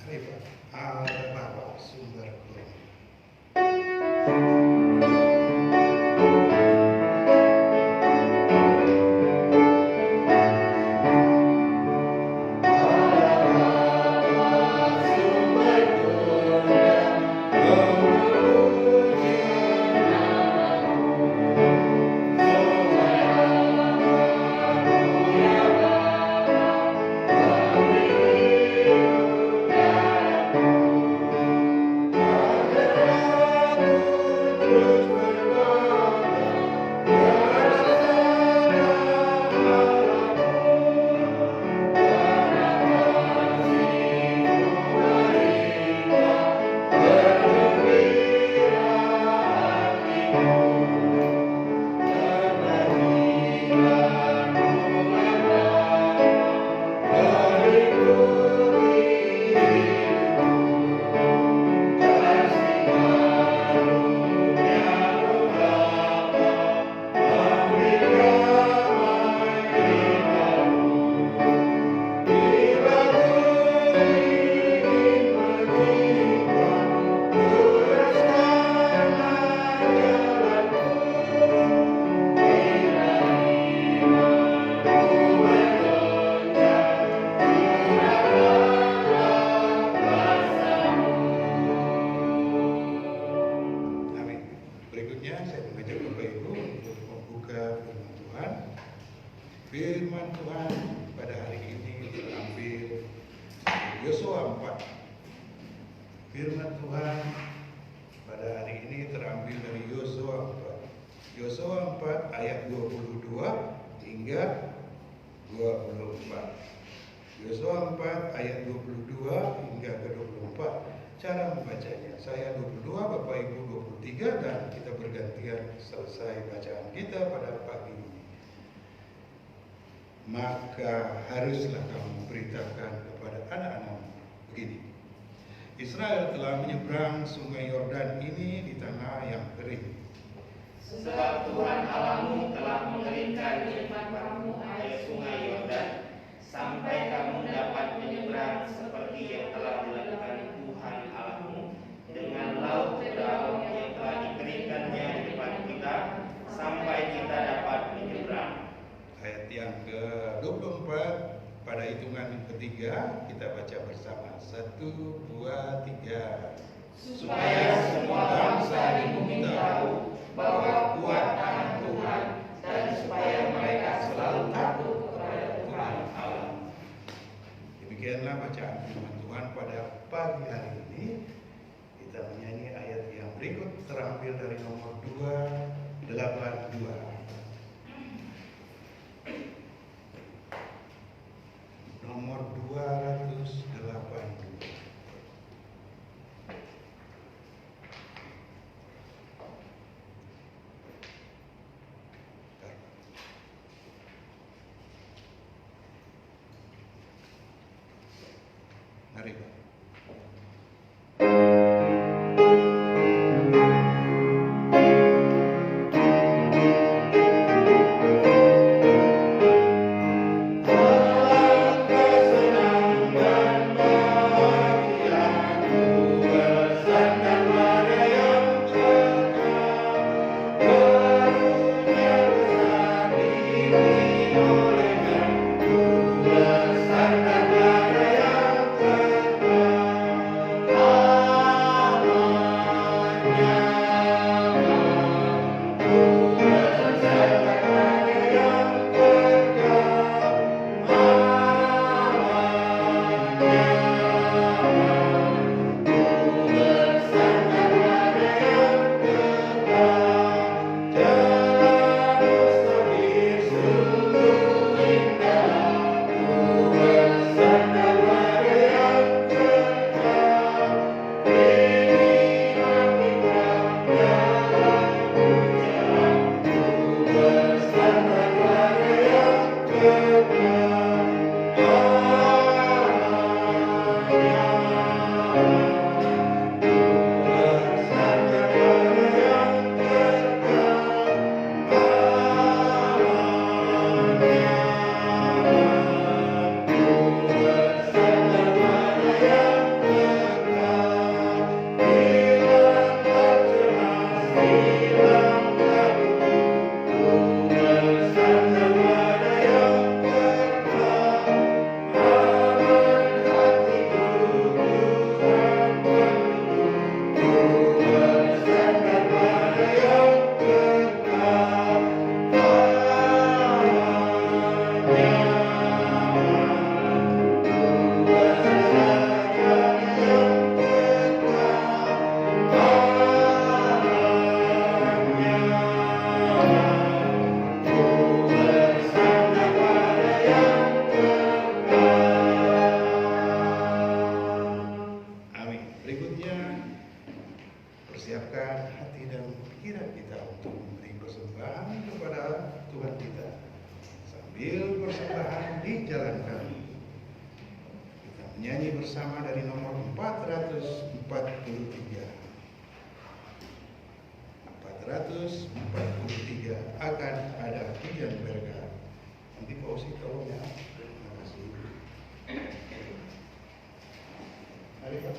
Mari Pak, Allah Bapa sumber kurnia. Firman Tuhan pada hari ini terambil Yosua 4. Firman Tuhan pada hari ini terambil dari Yosua 4. Yosua 4 ayat 22 hingga 24. Yosua 4 ayat 22 hingga ke 24. Cara membacanya, saya 22, Bapak Ibu 23, dan kita bergantian selesai bacaan kita pada pagi ini. Maka haruslah kamu memberitakan kepada anak-anakmu begini: Israel telah menyeberang sungai Yordan ini di tanah yang kering. Sebab Tuhan Allahmu telah mengeringkan di depan kamu air sungai Yordan, sampai kamu dapat menyeberang seperti yang telah dilakukan Tuhan Allahmu dengan laut Firaun yang telah dikeringkannya di depan kita, sampai kita dapat menyeberang. Ayat yang ke-24 pada hitungan ketiga kita baca bersama. 1, 2, 3. Supaya semua bangsa di bumi tahu bahwa kuat tangan Tuhan, dan supaya mereka selalu takut kepada Tuhan Allah. Demikianlah bacaan firman Tuhan pada pagi hari ini. Kita menyanyi ayat yang berikut terambil dari nomor 282. Nomor 282. Mari Pak. di jalan kami. Kita menyanyi bersama dari nomor 443. 443 akan ada hujan berkah. Nanti Pak Osi tolong ya. Terima kasih. Mari Pak.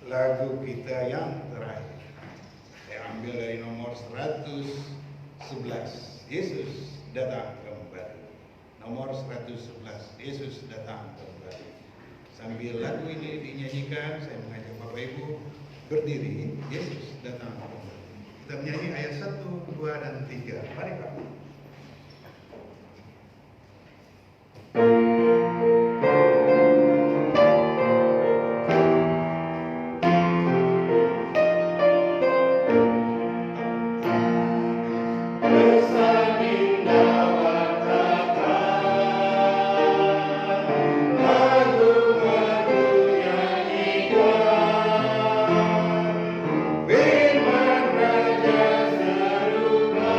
Lagu kita yang terakhir saya ambil dari nomor 111, Yesus datang kembali. Nomor 111, Yesus datang kembali. Sambil lagu ini dinyanyikan, saya mengajak Bapak Ibu berdiri. Yesus datang kembali. Kita menyanyi ayat 1, 2, dan 3. Mari Pak. Firman Raja serupa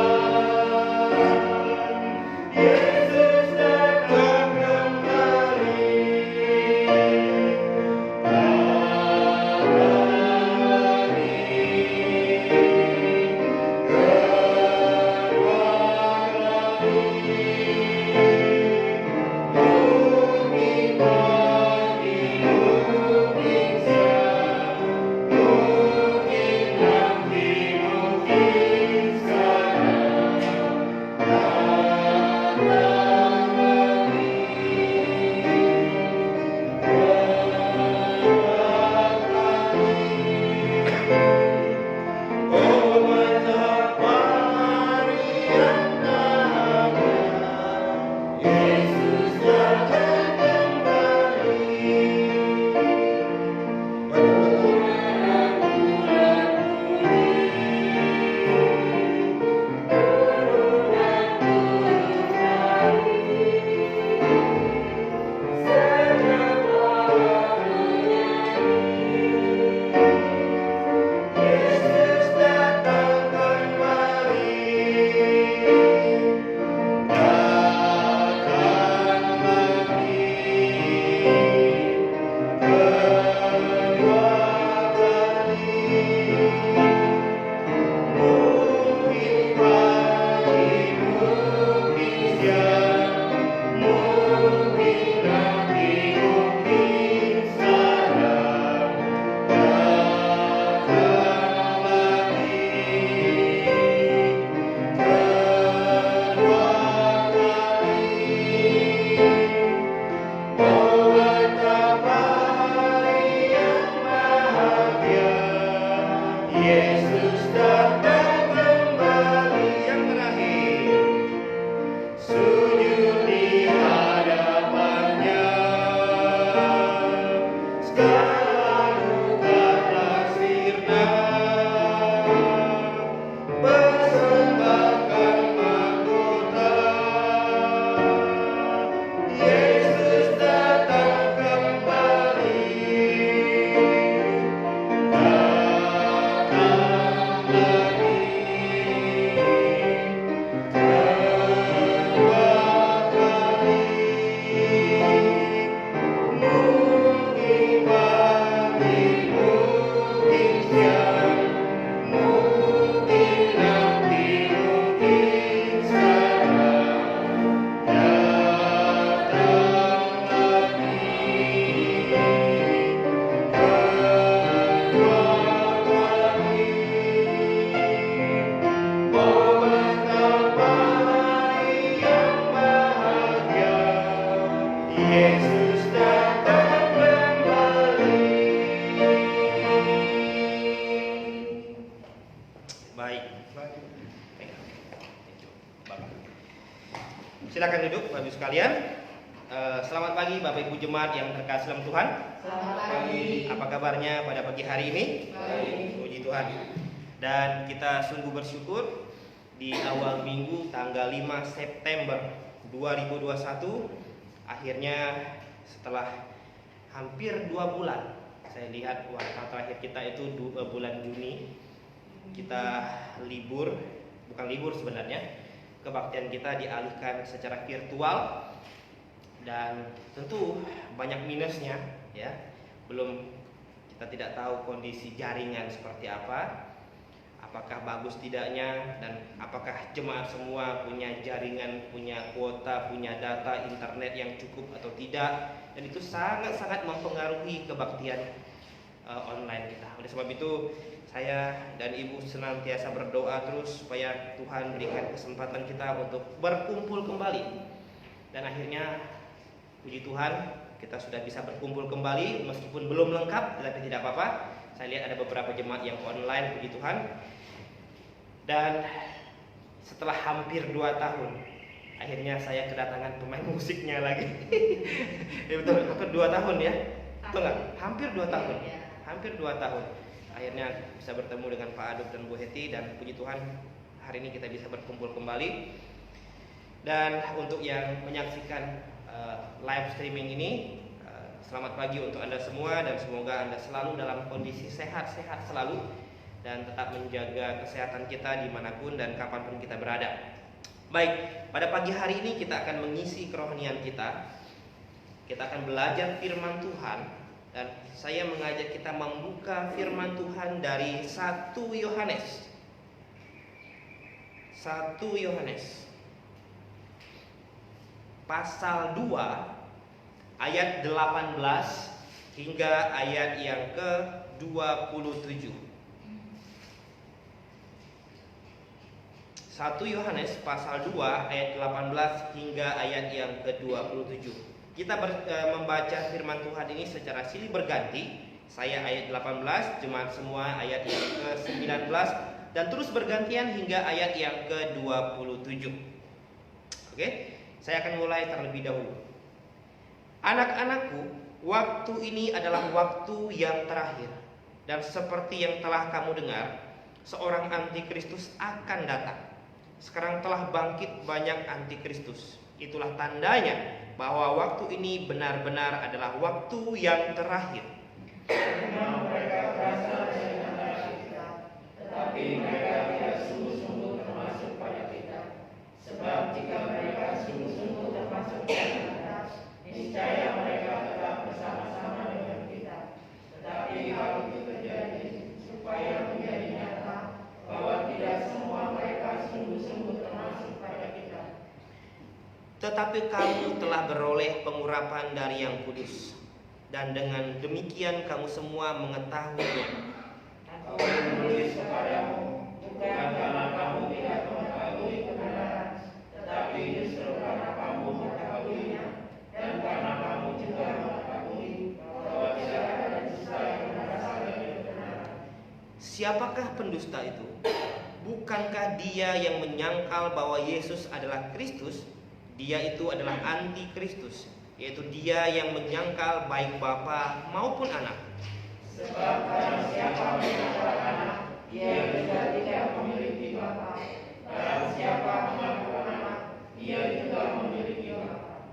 Silakan duduk Bapak Ibu sekalian. Selamat pagi Bapak Ibu jemaat yang terkasih dalam Tuhan. Selamat pagi. Apa kabarnya pada pagi hari ini? Baik. Puji Tuhan. Dan kita sungguh bersyukur di awal minggu tanggal 5 September 2021 akhirnya setelah hampir 2 bulan, saya lihat waktu terakhir kita itu bulan Juni, kita libur, bukan libur sebenarnya, kebaktian kita dialihkan secara virtual dan tentu banyak minusnya ya. Belum, kita tidak tahu kondisi jaringan seperti apa, apakah bagus tidaknya, dan apakah jemaat semua punya jaringan, punya kuota, punya data internet yang cukup atau tidak. Dan itu sangat-sangat mempengaruhi kebaktian online kita. Oleh sebab itu saya dan Ibu senantiasa berdoa terus supaya Tuhan berikan kesempatan kita untuk berkumpul kembali. Dan akhirnya puji Tuhan kita sudah bisa berkumpul kembali meskipun belum lengkap, tetapi tidak apa-apa. Saya lihat ada beberapa jemaat yang online, puji Tuhan. Dan setelah hampir 2 tahun akhirnya saya kedatangan pemain musiknya lagi. Ya betul, hampir 2 tahun ya. Betul nggak? Hampir 2 tahun. Hampir 2 tahun. Akhirnya bisa bertemu dengan Pak Aduk dan Bu Heti, dan puji Tuhan hari ini kita bisa berkumpul kembali. Dan untuk yang menyaksikan live streaming ini, selamat pagi untuk Anda semua, dan semoga Anda selalu dalam kondisi sehat-sehat selalu dan tetap menjaga kesehatan kita dimanapun dan kapanpun kita berada. Baik, pada pagi hari ini kita akan mengisi kerohanian kita. Kita akan belajar firman Tuhan. Dan saya mengajak kita membuka firman Tuhan dari 1 Yohanes. 1 Yohanes pasal 2 ayat 18 hingga ayat yang ke-27. 1 Yohanes pasal 2 ayat 18 hingga ayat yang ke-27. Kita membaca firman Tuhan ini secara silih berganti. Saya ayat 18, jemaat semua ayat yang ke-19, dan terus bergantian hingga ayat yang ke-27. Oke, saya akan mulai terlebih dahulu. Anak-anakku, waktu ini adalah waktu yang terakhir. Dan seperti yang telah kamu dengar, seorang antikristus akan datang. Sekarang telah bangkit banyak antikristus. Itulah tandanya bahwa waktu ini benar-benar adalah waktu yang terakhir. Memang mereka berasal dari antara kita, tetapi mereka tidak sungguh-sungguh termasuk pada kita. Sebab jika mereka sungguh-sungguh termasuk pada kita, niscaya mereka tetap bersama-sama dengan kita. Tetapi hal itu terjadi supaya menjadi nyata bahwa tidak semua mereka sungguh-sungguh termasuk pada kita. Tetapi kamu telah beroleh pengurapan dari Yang Kudus, dan dengan demikian kamu semua mengetahuinya. Aku menulis kepadamu bukan karena kamu tidak mengetahui kebenaran, tetapi justru karena kamu mengetahuinya, dan karena kamu juga mengetahui bahwa tidak ada dusta yang berasal dari kebenaran. Siapakah pendusta itu? Bukankah dia yang menyangkal bahwa Yesus adalah Kristus? Dia itu adalah antikristus, yaitu dia yang menyangkal baik Bapa maupun Anak. Sebab barang siapa menyangkal Anak, dia juga tidak memiliki Bapa. Barang siapa mengaku Anak, dia juga memiliki Bapa.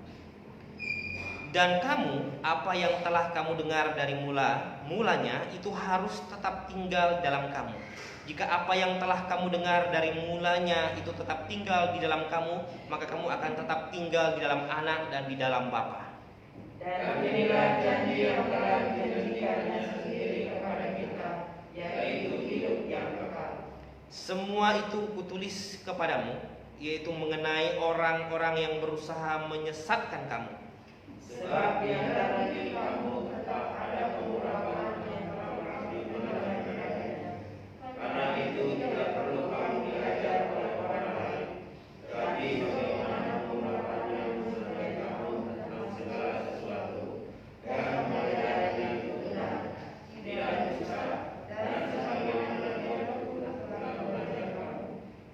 Dan kamu, apa yang telah kamu dengar dari mulanya itu harus tetap tinggal dalam kamu. Jika apa yang telah kamu dengar dari mulanya itu tetap tinggal di dalam kamu, maka kamu akan tetap tinggal di dalam Anak dan di dalam Bapa. Dan inilah janji yang telah diberikannya sendiri kepada kita, yaitu hidup yang kekal. Semua itu kutulis kepadamu, yaitu mengenai orang-orang yang berusaha menyesatkan kamu. Sebab di antara diri kamu tetap ada pengurapan yang telah dibenarkan kepadanya. Karena itu tidak perlu kamu diajar oleh orang lain, tetapi bagaimana pengurapan yang mengenai kamu tentang segala sesuatu, dan mengajar yang benar, tidak dusta, dan sebagaimana dia telah mengajar kamu.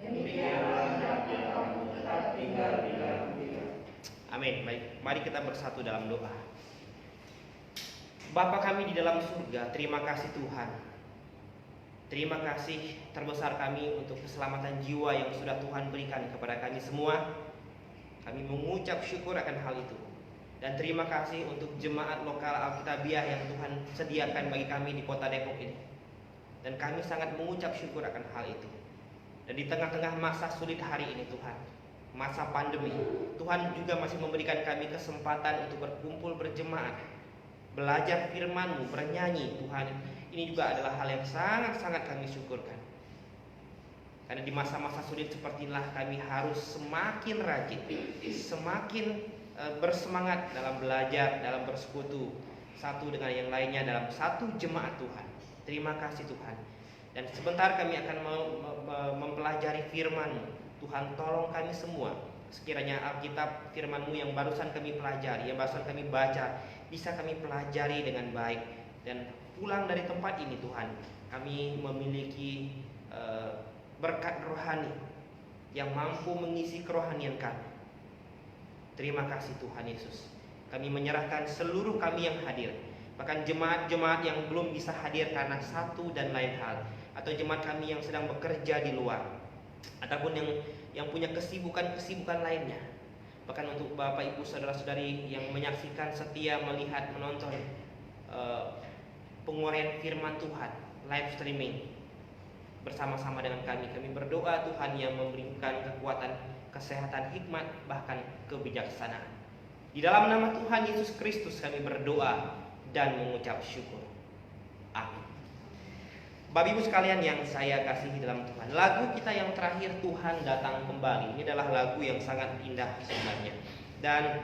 Demikianlah hendaknya kamu tetap tinggal di dalam dia. Mari kita bersatu dalam doa. Bapa kami di dalam surga, terima kasih Tuhan. Terima kasih terbesar kami untuk keselamatan jiwa yang sudah Tuhan berikan kepada kami semua. Kami mengucap syukur akan hal itu. Dan terima kasih untuk jemaat lokal Alkitabiah yang Tuhan sediakan bagi kami di kota Depok ini. Dan kami sangat mengucap syukur akan hal itu. Dan di tengah-tengah masa sulit hari ini Tuhan, masa pandemi, Tuhan juga masih memberikan kami kesempatan untuk berkumpul berjemaat, belajar firman-Mu, bernyanyi. Tuhan, ini juga adalah hal yang sangat-sangat kami syukurkan. Karena di masa-masa sulit seperti inilah kami harus semakin rajin, semakin bersemangat dalam belajar, dalam bersekutu satu dengan yang lainnya dalam satu jemaat Tuhan. Terima kasih Tuhan. Dan sebentar kami akan mempelajari firman-Mu. Tuhan, tolong kami semua. Sekiranya Alkitab firman-Mu yang barusan kami pelajari, yang barusan kami baca, bisa kami pelajari dengan baik. Dan pulang dari tempat ini Tuhan, kami memiliki berkat rohani yang mampu mengisi kerohanian kami. Terima kasih Tuhan Yesus. Kami menyerahkan seluruh kami yang hadir, bahkan jemaat-jemaat yang belum bisa hadir karena satu dan lain hal, atau jemaat kami yang sedang bekerja di luar, ataupun yang punya kesibukan-kesibukan lainnya. Bahkan untuk Bapak Ibu Saudara-saudari yang menyaksikan, setia melihat, menonton penguraian firman Tuhan live streaming bersama-sama dengan kami. Kami berdoa Tuhan yang memberikan kekuatan, kesehatan, hikmat, bahkan kebijaksanaan. Di dalam nama Tuhan Yesus Kristus kami berdoa dan mengucap syukur. Amin. Bapak Ibu sekalian yang saya kasihi dalam Tuhan, lagu kita yang terakhir, Tuhan Datang Kembali, ini adalah lagu yang sangat indah sebenarnya. Dan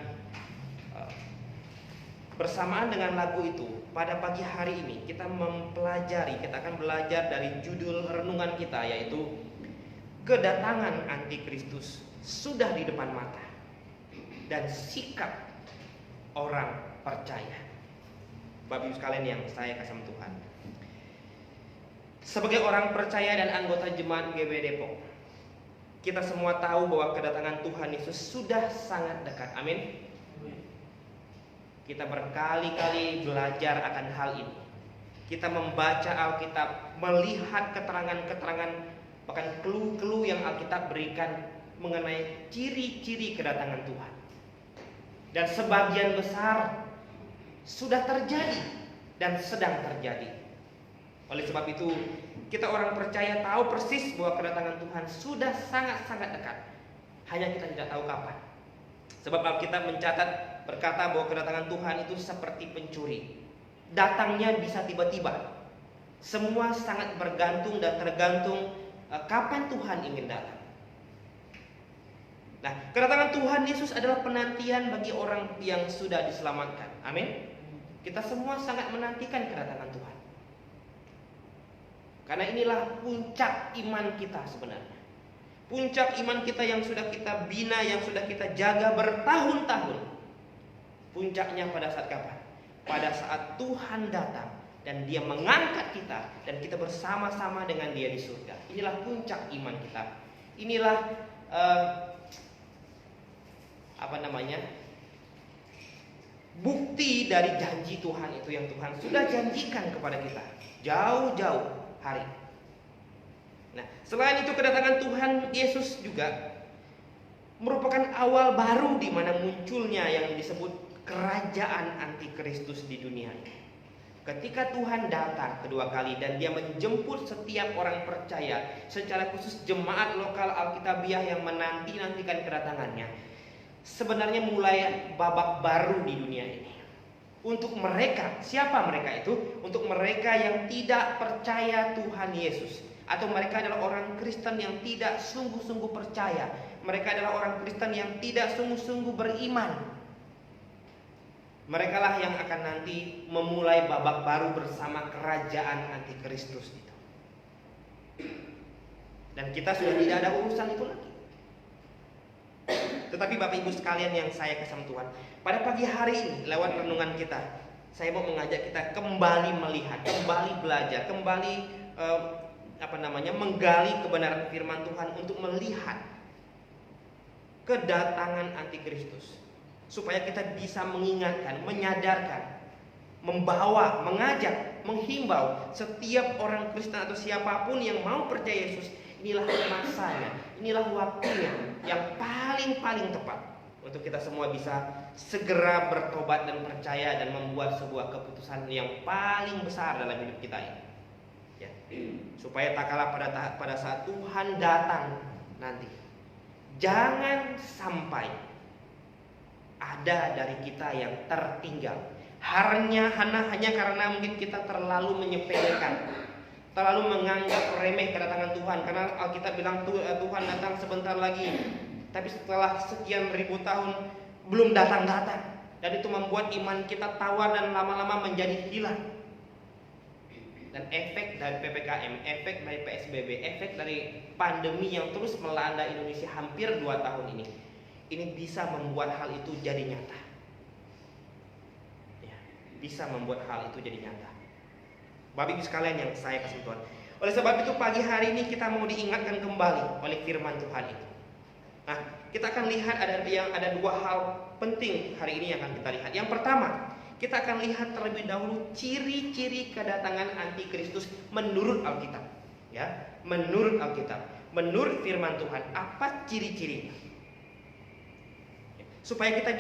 bersamaan dengan lagu itu, pada pagi hari ini kita akan belajar dari judul renungan kita, yaitu kedatangan antikristus sudah di depan mata dan sikap orang percaya. Bapak Ibu sekalian yang saya kasih Tuhan, sebagai orang percaya dan anggota jemaat GB Depok, kita semua tahu bahwa kedatangan Tuhan Yesus sudah sangat dekat. Amin. Kita berkali-kali belajar akan hal ini. Kita membaca Alkitab, melihat keterangan-keterangan, bahkan clue-clue yang Alkitab berikan mengenai ciri-ciri kedatangan Tuhan. Dan sebagian besar sudah terjadi dan sedang terjadi. Oleh sebab itu, kita orang percaya tahu persis bahwa kedatangan Tuhan sudah sangat-sangat dekat. Hanya kita tidak tahu kapan. Sebab Alkitab berkata bahwa kedatangan Tuhan itu seperti pencuri. Datangnya bisa tiba-tiba. Semua sangat bergantung dan tergantung kapan Tuhan ingin datang. Nah, kedatangan Tuhan Yesus adalah penantian bagi orang yang sudah diselamatkan. Amin. Kita semua sangat menantikan kedatangan Tuhan. Karena inilah puncak iman kita sebenarnya. Puncak iman kita yang sudah kita bina, yang sudah kita jaga bertahun-tahun. Puncaknya pada saat kapan? Pada saat Tuhan datang dan Dia mengangkat kita dan kita bersama-sama dengan Dia di surga. Inilah puncak iman kita. Inilah bukti dari janji Tuhan itu yang Tuhan sudah janjikan kepada kita jauh-jauh hari. Nah, selain itu kedatangan Tuhan Yesus juga merupakan awal baru di mana munculnya yang disebut kerajaan antikristus di dunia ini. Ketika Tuhan datang kedua kali dan Dia menjemput setiap orang percaya, secara khusus jemaat lokal Alkitabiah yang menanti-nantikan kedatangannya, sebenarnya mulai babak baru di dunia ini. Untuk mereka, siapa mereka itu? Untuk mereka yang tidak percaya Tuhan Yesus, atau mereka adalah orang Kristen yang tidak sungguh-sungguh percaya. Mereka adalah orang Kristen yang tidak sungguh-sungguh beriman. Merekalah yang akan nanti memulai babak baru bersama kerajaan antikristus itu. Dan kita sudah tidak ada urusan itu lagi. Tetapi Bapak Ibu sekalian yang saya kasih Tuhan, pada pagi hari ini lewat renungan kita, saya mau mengajak kita kembali melihat, kembali belajar, kembali menggali kebenaran firman Tuhan untuk melihat kedatangan antikristus. supaya kita bisa mengingatkan, menyadarkan, membawa, mengajak, menghimbau setiap orang Kristen atau siapapun yang mau percaya Yesus. Inilah masanya, inilah waktunya yang paling tepat untuk kita semua bisa segera bertobat dan percaya dan membuat sebuah keputusan yang paling besar dalam hidup kita ini. Ya. Supaya tak kalah pada saat Tuhan datang nanti, jangan sampai ada dari kita yang tertinggal. Hanya karena mungkin kita terlalu menyepelekan, terlalu menganggap remeh kedatangan Tuhan. Karena Alkitab bilang Tuhan datang sebentar lagi, tapi setelah sekian ribu tahun belum datang-datang. Dan itu membuat iman kita tawar dan lama-lama menjadi hilang. Dan efek dari PPKM, efek dari PSBB, efek dari pandemi yang terus melanda Indonesia hampir 2 tahun ini bisa membuat hal itu jadi nyata. Ya, bisa membuat hal itu jadi nyata. Bapak Ibu sekalian yang saya kasih Tuhan, oleh sebab itu pagi hari ini kita mau diingatkan kembali oleh firman Tuhan itu. Nah, kita akan lihat ada 2 hal penting hari ini yang akan kita lihat. Yang pertama, kita akan lihat terlebih dahulu ciri-ciri kedatangan antikristus menurut Alkitab. Ya, menurut Alkitab, menurut firman Tuhan, apa ciri-cirinya? Supaya kita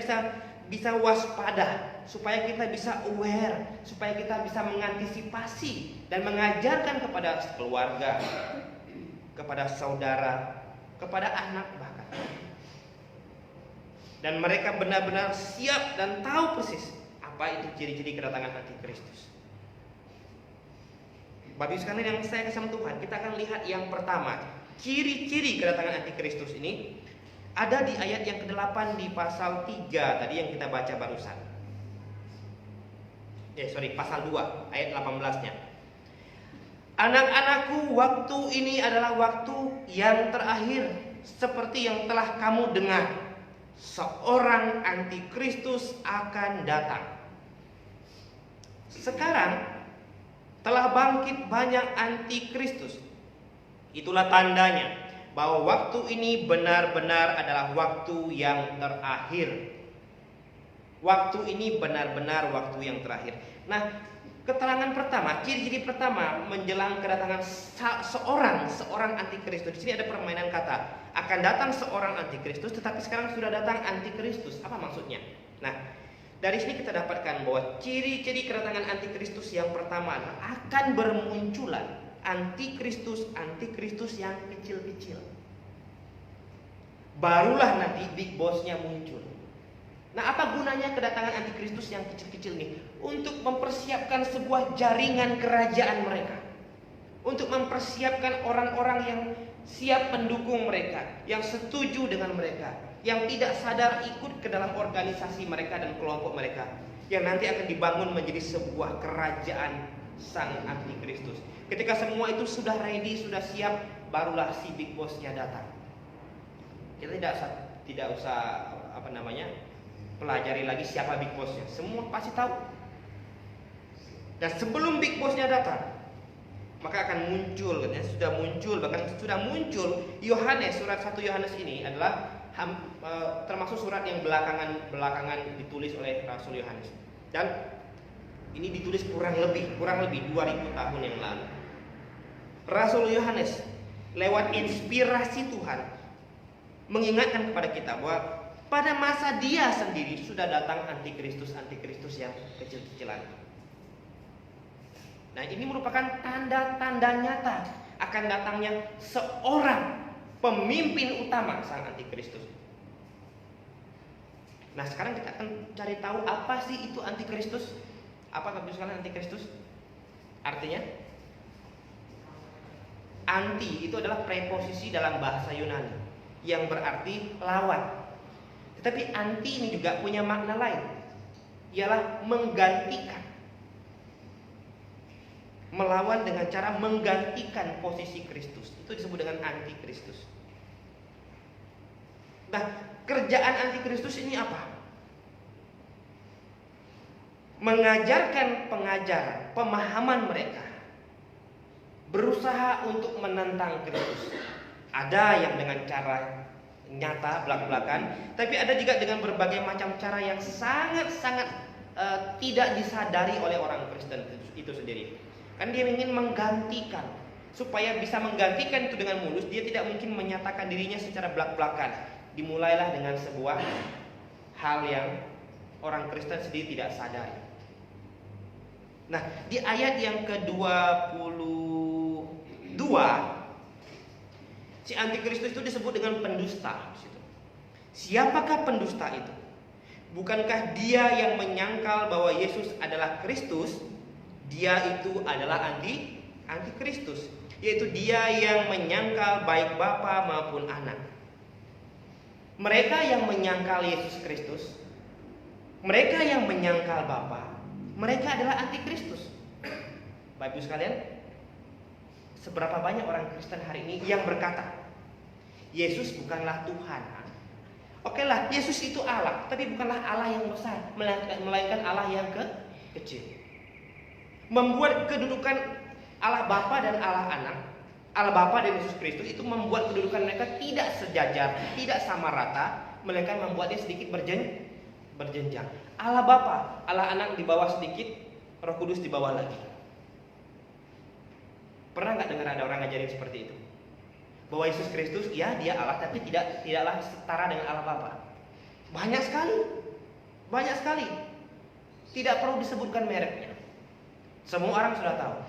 bisa waspada, supaya kita bisa aware, supaya kita bisa mengantisipasi dan mengajarkan kepada keluarga, kepada saudara, kepada anak bahkan. Dan mereka benar-benar siap dan tahu persis apa itu ciri-ciri kedatangan antikristus. Bapak Ibu sekalian yang saya kasih Tuhan, kita akan lihat yang pertama, ciri-ciri kedatangan antikristus ini ada di ayat yang ke-8 di pasal 3 tadi yang kita baca barusan. Pasal 2 ayat 18-nya. Anak-anakku, waktu ini adalah waktu yang terakhir, seperti yang telah kamu dengar. Seorang antikristus akan datang. Sekarang telah bangkit banyak antikristus. Itulah tandanya bahwa waktu ini benar-benar adalah waktu yang terakhir. Waktu ini benar-benar waktu yang terakhir. Nah, keterangan pertama, ciri-ciri pertama menjelang kedatangan seorang antikristus. Di sini ada permainan kata. Akan datang seorang antikristus, tetapi sekarang sudah datang antikristus. Apa maksudnya? Nah, dari sini kita dapatkan bahwa ciri-ciri kedatangan antikristus yang pertama adalah akan bermunculan antikristus yang kecil-kecil. Barulah nanti big bossnya muncul. Nah, apa gunanya kedatangan antikristus yang kecil-kecil ini? Untuk mempersiapkan sebuah jaringan kerajaan mereka. Untuk mempersiapkan orang-orang yang siap mendukung mereka, yang setuju dengan mereka, yang tidak sadar ikut ke dalam organisasi mereka dan kelompok mereka, yang nanti akan dibangun menjadi sebuah kerajaan sang antikristus. Ketika semua itu sudah ready, sudah siap, barulah si big bossnya datang. Kita tidak usah pelajari lagi siapa big bossnya. Semua pasti tahu. Dan sebelum big bossnya datang, maka akan muncul, bahkan sudah muncul Yohanes. Surat 1 Yohanes ini adalah termasuk surat yang belakangan ditulis oleh Rasul Yohanes. Dan ini ditulis kurang lebih 2000 tahun yang lalu. Rasul Yohanes lewat inspirasi Tuhan mengingatkan kepada kita bahwa pada masa dia sendiri sudah datang antikristus yang kecil-kecilan. Nah, ini merupakan tanda-tanda nyata akan datangnya seorang pemimpin utama sang antikristus. Nah, sekarang kita akan cari tahu apa sih itu antikristus. Apa sekalian antikristus? Artinya anti itu adalah preposisi dalam bahasa Yunani yang berarti lawan. Tetapi anti ini juga punya makna lain, ialah menggantikan. Melawan dengan cara menggantikan posisi Kristus. Itu disebut dengan antikristus. Nah, kerjaan antikristus ini apa? Mengajarkan pengajaran, pemahaman mereka, berusaha untuk menentang Kristus. Ada yang dengan cara nyata belak-belakan, tapi ada juga dengan berbagai macam cara yang sangat-sangat tidak disadari oleh orang Kristen itu sendiri. Kan dia ingin menggantikan, supaya bisa menggantikan itu dengan mulus, dia tidak mungkin menyatakan dirinya secara belak-belakan. Dimulailah dengan sebuah hal yang orang Kristen sendiri tidak sadari. Nah, di ayat yang ke-22, si antikristus itu disebut dengan pendusta. Siapakah pendusta itu? Bukankah dia yang menyangkal bahwa Yesus adalah Kristus? Dia itu adalah antikristus, yaitu dia yang menyangkal baik Bapa maupun Anak. Mereka yang menyangkal Yesus Kristus, mereka yang menyangkal Bapa, mereka adalah antikristus. Bapak Ibu sekalian, seberapa banyak orang Kristen hari ini yang berkata Yesus bukanlah Tuhan? Oke lah, Yesus itu Allah, tapi bukanlah Allah yang besar, melainkan Allah yang kecil. Membuat kedudukan Allah Bapa dan Allah Anak, Allah Bapa dan Yesus Kristus itu membuat kedudukan mereka tidak sejajar, tidak sama rata, melainkan membuatnya sedikit berjenjang. Allah Bapa, Allah Anak di bawah sedikit, Roh Kudus di bawah lagi. Pernah nggak dengar ada orang ngajarin seperti itu? Bahwa Yesus Kristus, ya dia Allah, tapi tidaklah setara dengan Allah Bapa. Banyak sekali. Tidak perlu disebutkan mereknya. Semua orang sudah tahu.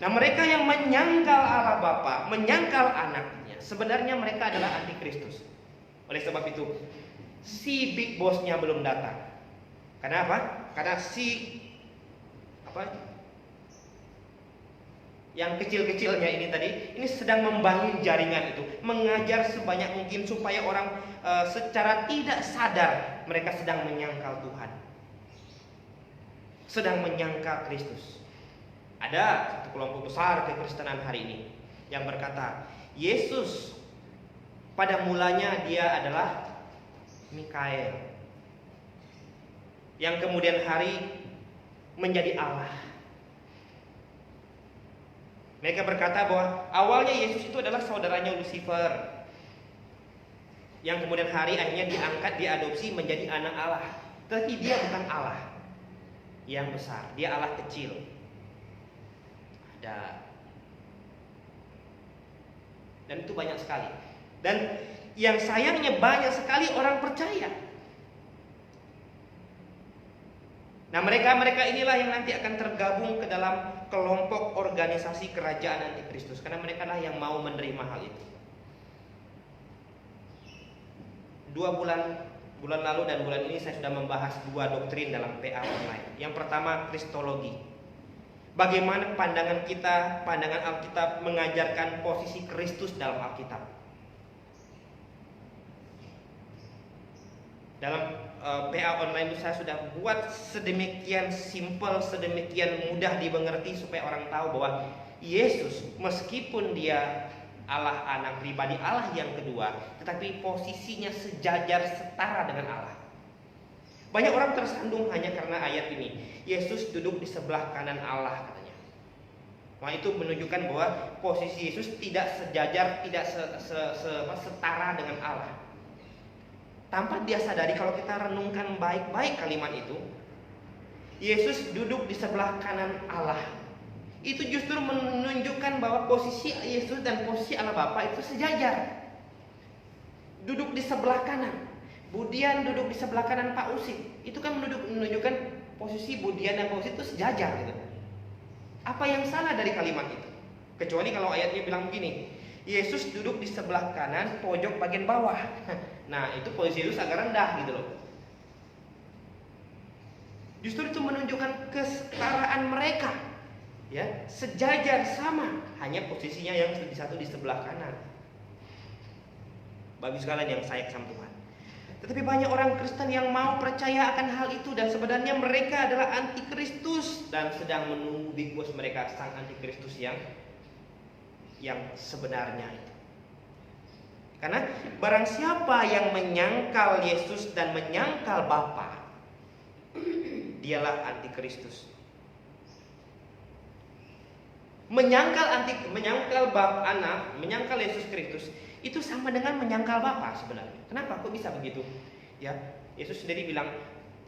Nah, mereka yang menyangkal Allah Bapa, menyangkal Anaknya, sebenarnya mereka adalah antikristus. Oleh sebab itu, si big bossnya belum datang. Karena apa? Karena yang kecil-kecilnya ini tadi, ini sedang membangun jaringan itu, mengajar sebanyak mungkin supaya orang secara tidak sadar mereka sedang menyangkal Tuhan, sedang menyangkal Kristus. Ada satu kelompok besar kekristenan hari ini yang berkata Yesus pada mulanya dia adalah Mikael, yang kemudian hari menjadi Allah. Mereka berkata bahwa awalnya Yesus itu adalah saudaranya Lucifer, yang kemudian hari akhirnya diangkat, diadopsi menjadi anak Allah. Tetapi dia bukan Allah yang besar, dia Allah kecil. Dan itu banyak sekali. Dan yang sayangnya banyak sekali orang percaya. Nah, mereka inilah yang nanti akan tergabung ke dalam kelompok organisasi kerajaan antikristus, karena mereka lah yang mau menerima hal itu. 2 bulan lalu dan bulan ini saya sudah membahas 2 doktrin dalam PA online. Yang pertama, kristologi. Bagaimana pandangan Alkitab mengajarkan posisi Kristus dalam Alkitab. Dalam PA online itu saya sudah buat sedemikian simpel, sedemikian mudah dimengerti supaya orang tahu bahwa Yesus meskipun dia Allah Anak pribadi, Allah yang kedua, tetapi posisinya sejajar setara dengan Allah. Banyak orang tersandung hanya karena ayat ini. Yesus duduk di sebelah kanan Allah katanya. Nah, itu menunjukkan bahwa posisi Yesus tidak sejajar, tidak setara dengan Allah. Tanpa dia sadari, kalau kita renungkan baik-baik kalimat itu, Yesus duduk di sebelah kanan Allah. Itu justru menunjukkan bahwa posisi Yesus dan posisi Allah Bapa itu sejajar. Duduk di sebelah kanan. Budian duduk di sebelah kanan Pak Usit. Itu kan menunjukkan posisi Budian dan Pak Usit itu sejajar gitu. Apa yang salah dari kalimat itu? Kecuali kalau ayatnya bilang begini, Yesus duduk di sebelah kanan pojok bagian bawah. Nah, itu posisi Yesus agak rendah gitu loh. Justru itu menunjukkan kesetaraan mereka. Ya, sejajar sama, hanya posisinya yang satu di sebelah kanan. Bagi sekalian yang saya kesam Tuhan. Tetapi banyak orang Kristen yang mau percaya akan hal itu, dan sebenarnya mereka adalah antikristus dan sedang menunggu big boss mereka, sang antikristus yang sebenarnya itu. Karena barang siapa yang menyangkal Yesus dan menyangkal Bapa, dialah antikristus. menyangkal bab anak, menyangkal Yesus Kristus itu sama dengan menyangkal Bapa sebenarnya. Kenapa kok bisa begitu? Ya, Yesus sendiri bilang,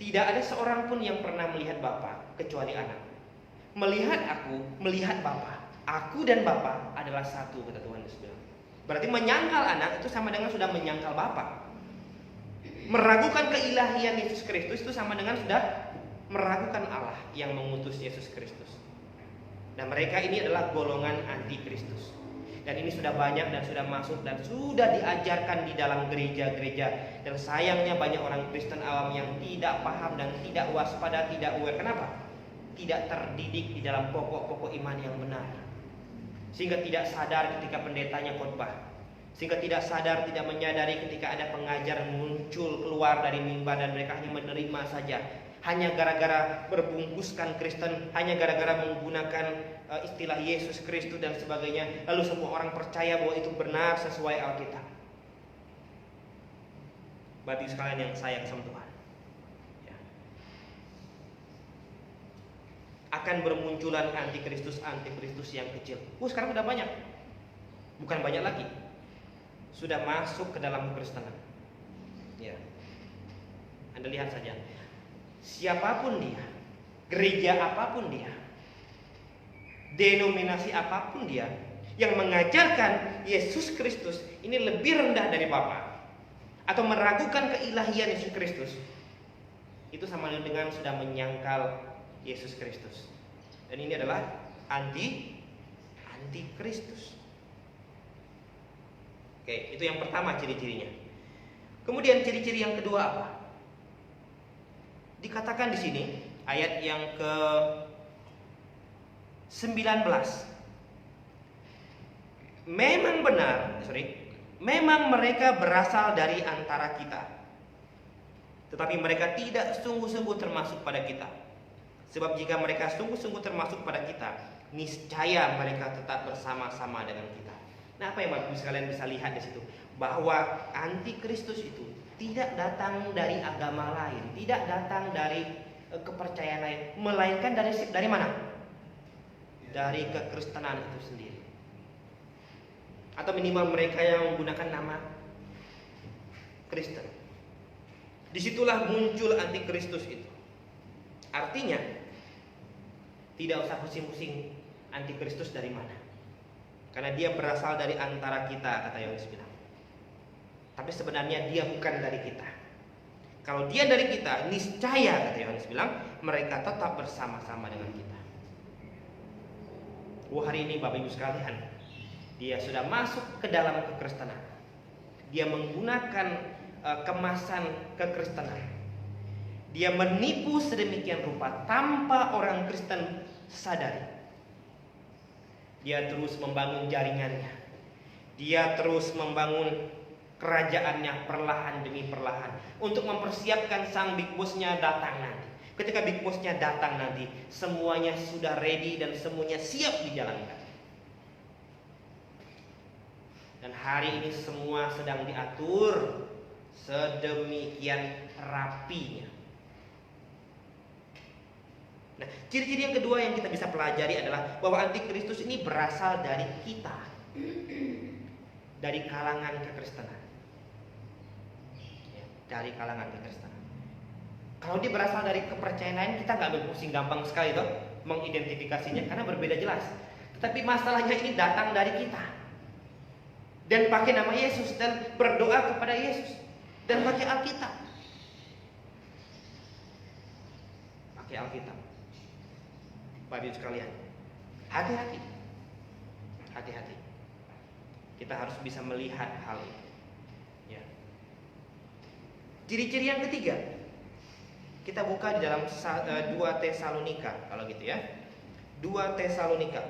tidak ada seorang pun yang pernah melihat Bapa kecuali anak. Melihat aku, melihat Bapa. Aku dan Bapa adalah satu, kata Tuhan Yesus bilang. Berarti menyangkal anak itu sama dengan sudah menyangkal Bapa. Meragukan keilahian Yesus Kristus itu sama dengan sudah meragukan Allah yang mengutus Yesus Kristus. Dan mereka ini adalah golongan anti Kristus. Dan ini sudah banyak dan sudah masuk dan sudah diajarkan di dalam gereja-gereja. Dan sayangnya banyak orang Kristen awam yang tidak paham dan tidak waspada, tidak aware. Kenapa? Tidak terdidik di dalam pokok-pokok iman yang benar. Sehingga tidak sadar ketika pendetanya khotbah. Sehingga tidak sadar, tidak menyadari ketika ada pengajar muncul keluar dari mimbar dan mereka hanya menerima saja. Hanya gara-gara berbungkuskan Kristen, hanya gara-gara menggunakan istilah Yesus Kristus dan sebagainya, lalu semua orang percaya bahwa itu benar sesuai Alkitab. Bagi sekalian yang sayang sama Tuhan, ya. Akan bermunculan antikristus yang kecil. Sekarang udah banyak, bukan banyak lagi, sudah masuk ke dalam kekristenan. Ya, Anda lihat saja. Siapapun dia, gereja apapun dia, denominasi apapun dia, yang mengajarkan Yesus Kristus ini lebih rendah dari Bapa, atau meragukan keilahian Yesus Kristus, itu sama dengan sudah menyangkal Yesus Kristus. Dan ini adalah anti Kristus. Oke, itu yang pertama ciri-cirinya. Kemudian ciri-ciri yang kedua apa? Dikatakan di sini ayat yang ke-19. Memang mereka berasal dari antara kita, tetapi mereka tidak sungguh-sungguh termasuk pada kita. Sebab jika mereka sungguh-sungguh termasuk pada kita, niscaya mereka tetap bersama-sama dengan kita. Nah, apa yang Bapak Ibu sekalian bisa lihat di situ? Bahwa antikristus itu tidak datang dari agama lain, tidak datang dari kepercayaan lain, melainkan dari mana? Dari kekristenan itu sendiri. Atau minimal mereka yang menggunakan nama Kristen. Disitulah muncul antikristus itu. Artinya tidak usah pusing-pusing antikristus dari mana, karena dia berasal dari antara kita, kata Yohanes bilang. Tapi sebenarnya dia bukan dari kita. Kalau dia dari kita, niscaya, kata Yohanes bilang, mereka tetap bersama-sama dengan kita. Hari ini Bapak Ibu sekalian, dia sudah masuk ke dalam kekristenan. Dia menggunakan kemasan kekristenan. Dia menipu sedemikian rupa tanpa orang Kristen sadari. Dia terus membangun jaringannya. Dia terus membangun kerajaannya perlahan demi perlahan untuk mempersiapkan sang big bossnya datang nanti. Ketika big bossnya datang nanti, semuanya sudah ready dan semuanya siap dijalankan. Dan hari ini semua sedang diatur sedemikian rapinya. Nah, ciri-ciri yang kedua yang kita bisa pelajari adalah bahwa antikristus ini berasal dari kita, dari kalangan kekristenan. Dari kalangan kekristenan. Kalau dia berasal dari kepercayaan lain, kita nggak berpusing, gampang sekali toh mengidentifikasinya karena berbeda jelas. Tetapi masalahnya ini datang dari kita dan pakai nama Yesus dan berdoa kepada Yesus dan pakai Alkitab. Pakai Alkitab. Bapak Ibu sekalian, hati-hati. Hati-hati. Kita harus bisa melihat hal ini. Ciri-ciri yang ketiga, kita buka di dalam 2 Tesalonika, kalau gitu ya. 2 Tesalonika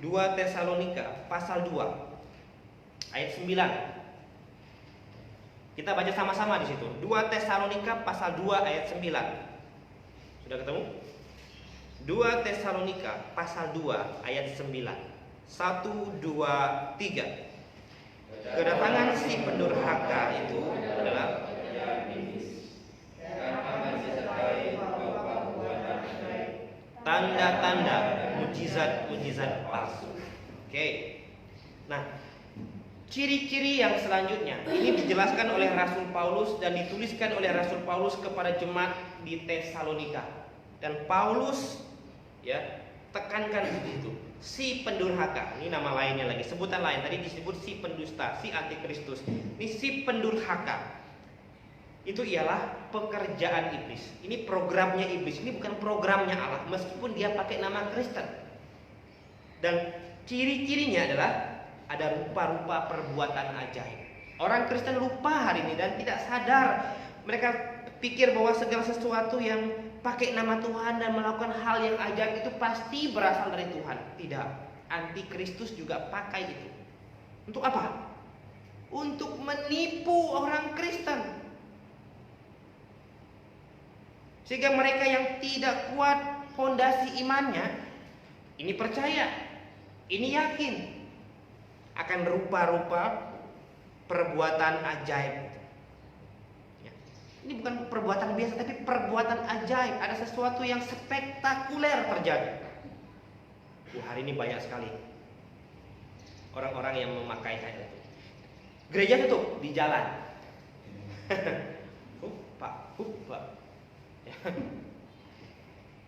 2 Tesalonika pasal 2 ayat 9. Kita baca sama-sama di situ. 2 Tesalonika pasal 2 ayat 9. Sudah ketemu? 2 Tesalonika pasal 2 ayat 9. 1, 2, 3. Kedatangan si pendurhaka itu adalah tanda-tanda, mujizat-mujizat palsu. Oke. Nah, ciri-ciri yang selanjutnya ini dijelaskan oleh Rasul Paulus dan dituliskan oleh Rasul Paulus kepada jemaat di Tesalonika. Dan Paulus ya tekankan itu. Si pendurhaka, ini nama lainnya lagi, sebutan lain. Tadi disebut si pendusta, si antikristus. Ini si pendurhaka. Itu ialah pekerjaan iblis. Ini programnya iblis. Ini bukan programnya Allah, meskipun dia pakai nama Kristen. Dan ciri-cirinya adalah ada rupa-rupa perbuatan ajaib. Orang Kristen lupa hari ini dan tidak sadar. Mereka pikir bahwa segala sesuatu yang pakai nama Tuhan dan melakukan hal yang ajaib itu pasti berasal dari Tuhan. Tidak. Antikristus juga pakai itu. Untuk apa? Untuk menipu orang Kristen. Sehingga mereka yang tidak kuat fondasi imannya, ini percaya, ini yakin akan rupa-rupa perbuatan ajaib. Ya. Ini bukan perbuatan biasa, tapi perbuatan ajaib. Ada sesuatu yang spektakuler terjadi. Hari ini banyak sekali orang-orang yang memakai hal itu. Gereja tutup di jalan. Pak.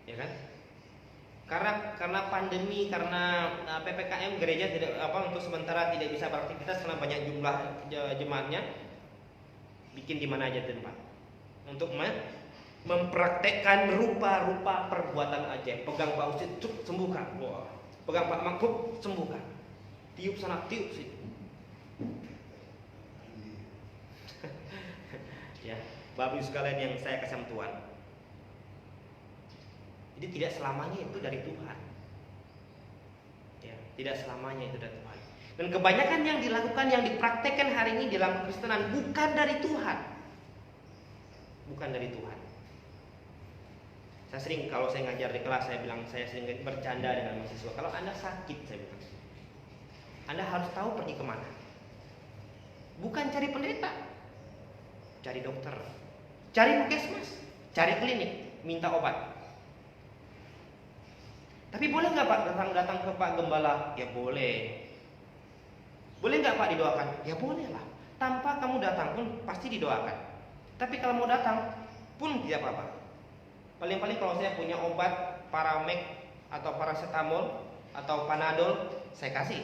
Ya kan? Karena pandemi, karena PPKM, gereja tidak untuk sementara tidak bisa beraktivitas karena banyak jumlah jemaatnya. Bikin di mana aja tempat untuk mempraktekkan rupa-rupa perbuatan ajaib. Pegang Pak Usit, sembuhkan. Wah. Pegang Pak Makhluk, sembuhkan. Tiup sana, tiup sini. Ya, Bapak Ibu sekalian yang saya kasih Tuhan. Jadi tidak selamanya itu dari Tuhan. Ya, tidak selamanya itu dari Tuhan. Dan kebanyakan yang dilakukan, yang dipraktekkan hari ini dalam Kristenan bukan dari Tuhan. Bukan dari Tuhan. Kalau saya ngajar di kelas, saya sering bercanda dengan mahasiswa. Kalau Anda sakit, saya bilang, Anda harus tahu pergi kemana. Bukan cari pendeta, cari dokter, cari puskesmas, cari klinik, minta obat. Tapi boleh nggak Pak datang ke Pak Gembala? Ya boleh. Boleh nggak Pak didoakan? Ya boleh lah. Tanpa kamu datang pun pasti didoakan. Tapi kalau mau datang pun tidak apa-apa. Paling-paling kalau saya punya obat Paramek atau paracetamol atau Panadol, saya kasih.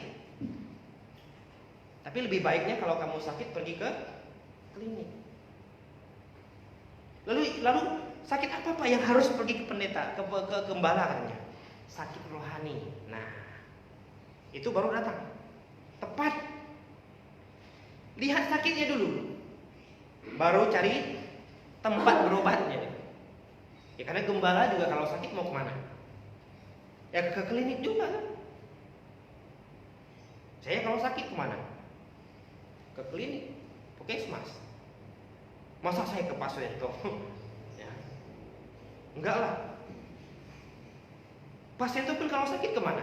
Tapi lebih baiknya kalau kamu sakit pergi ke klinik. Lalu sakit apa Pak yang harus pergi ke pendeta, ke gembala katanya? Sakit rohani. Nah, itu baru datang. Tepat. Lihat sakitnya dulu, baru cari tempat berobatnya. Ya karena gembala juga kalau sakit mau kemana? Ya ke klinik juga kan. Saya kalau sakit kemana? Ke klinik, puskesmas. Masa saya ke Pak Suento? Ya. Enggak lah. Pasien itu pun kalau sakit kemana?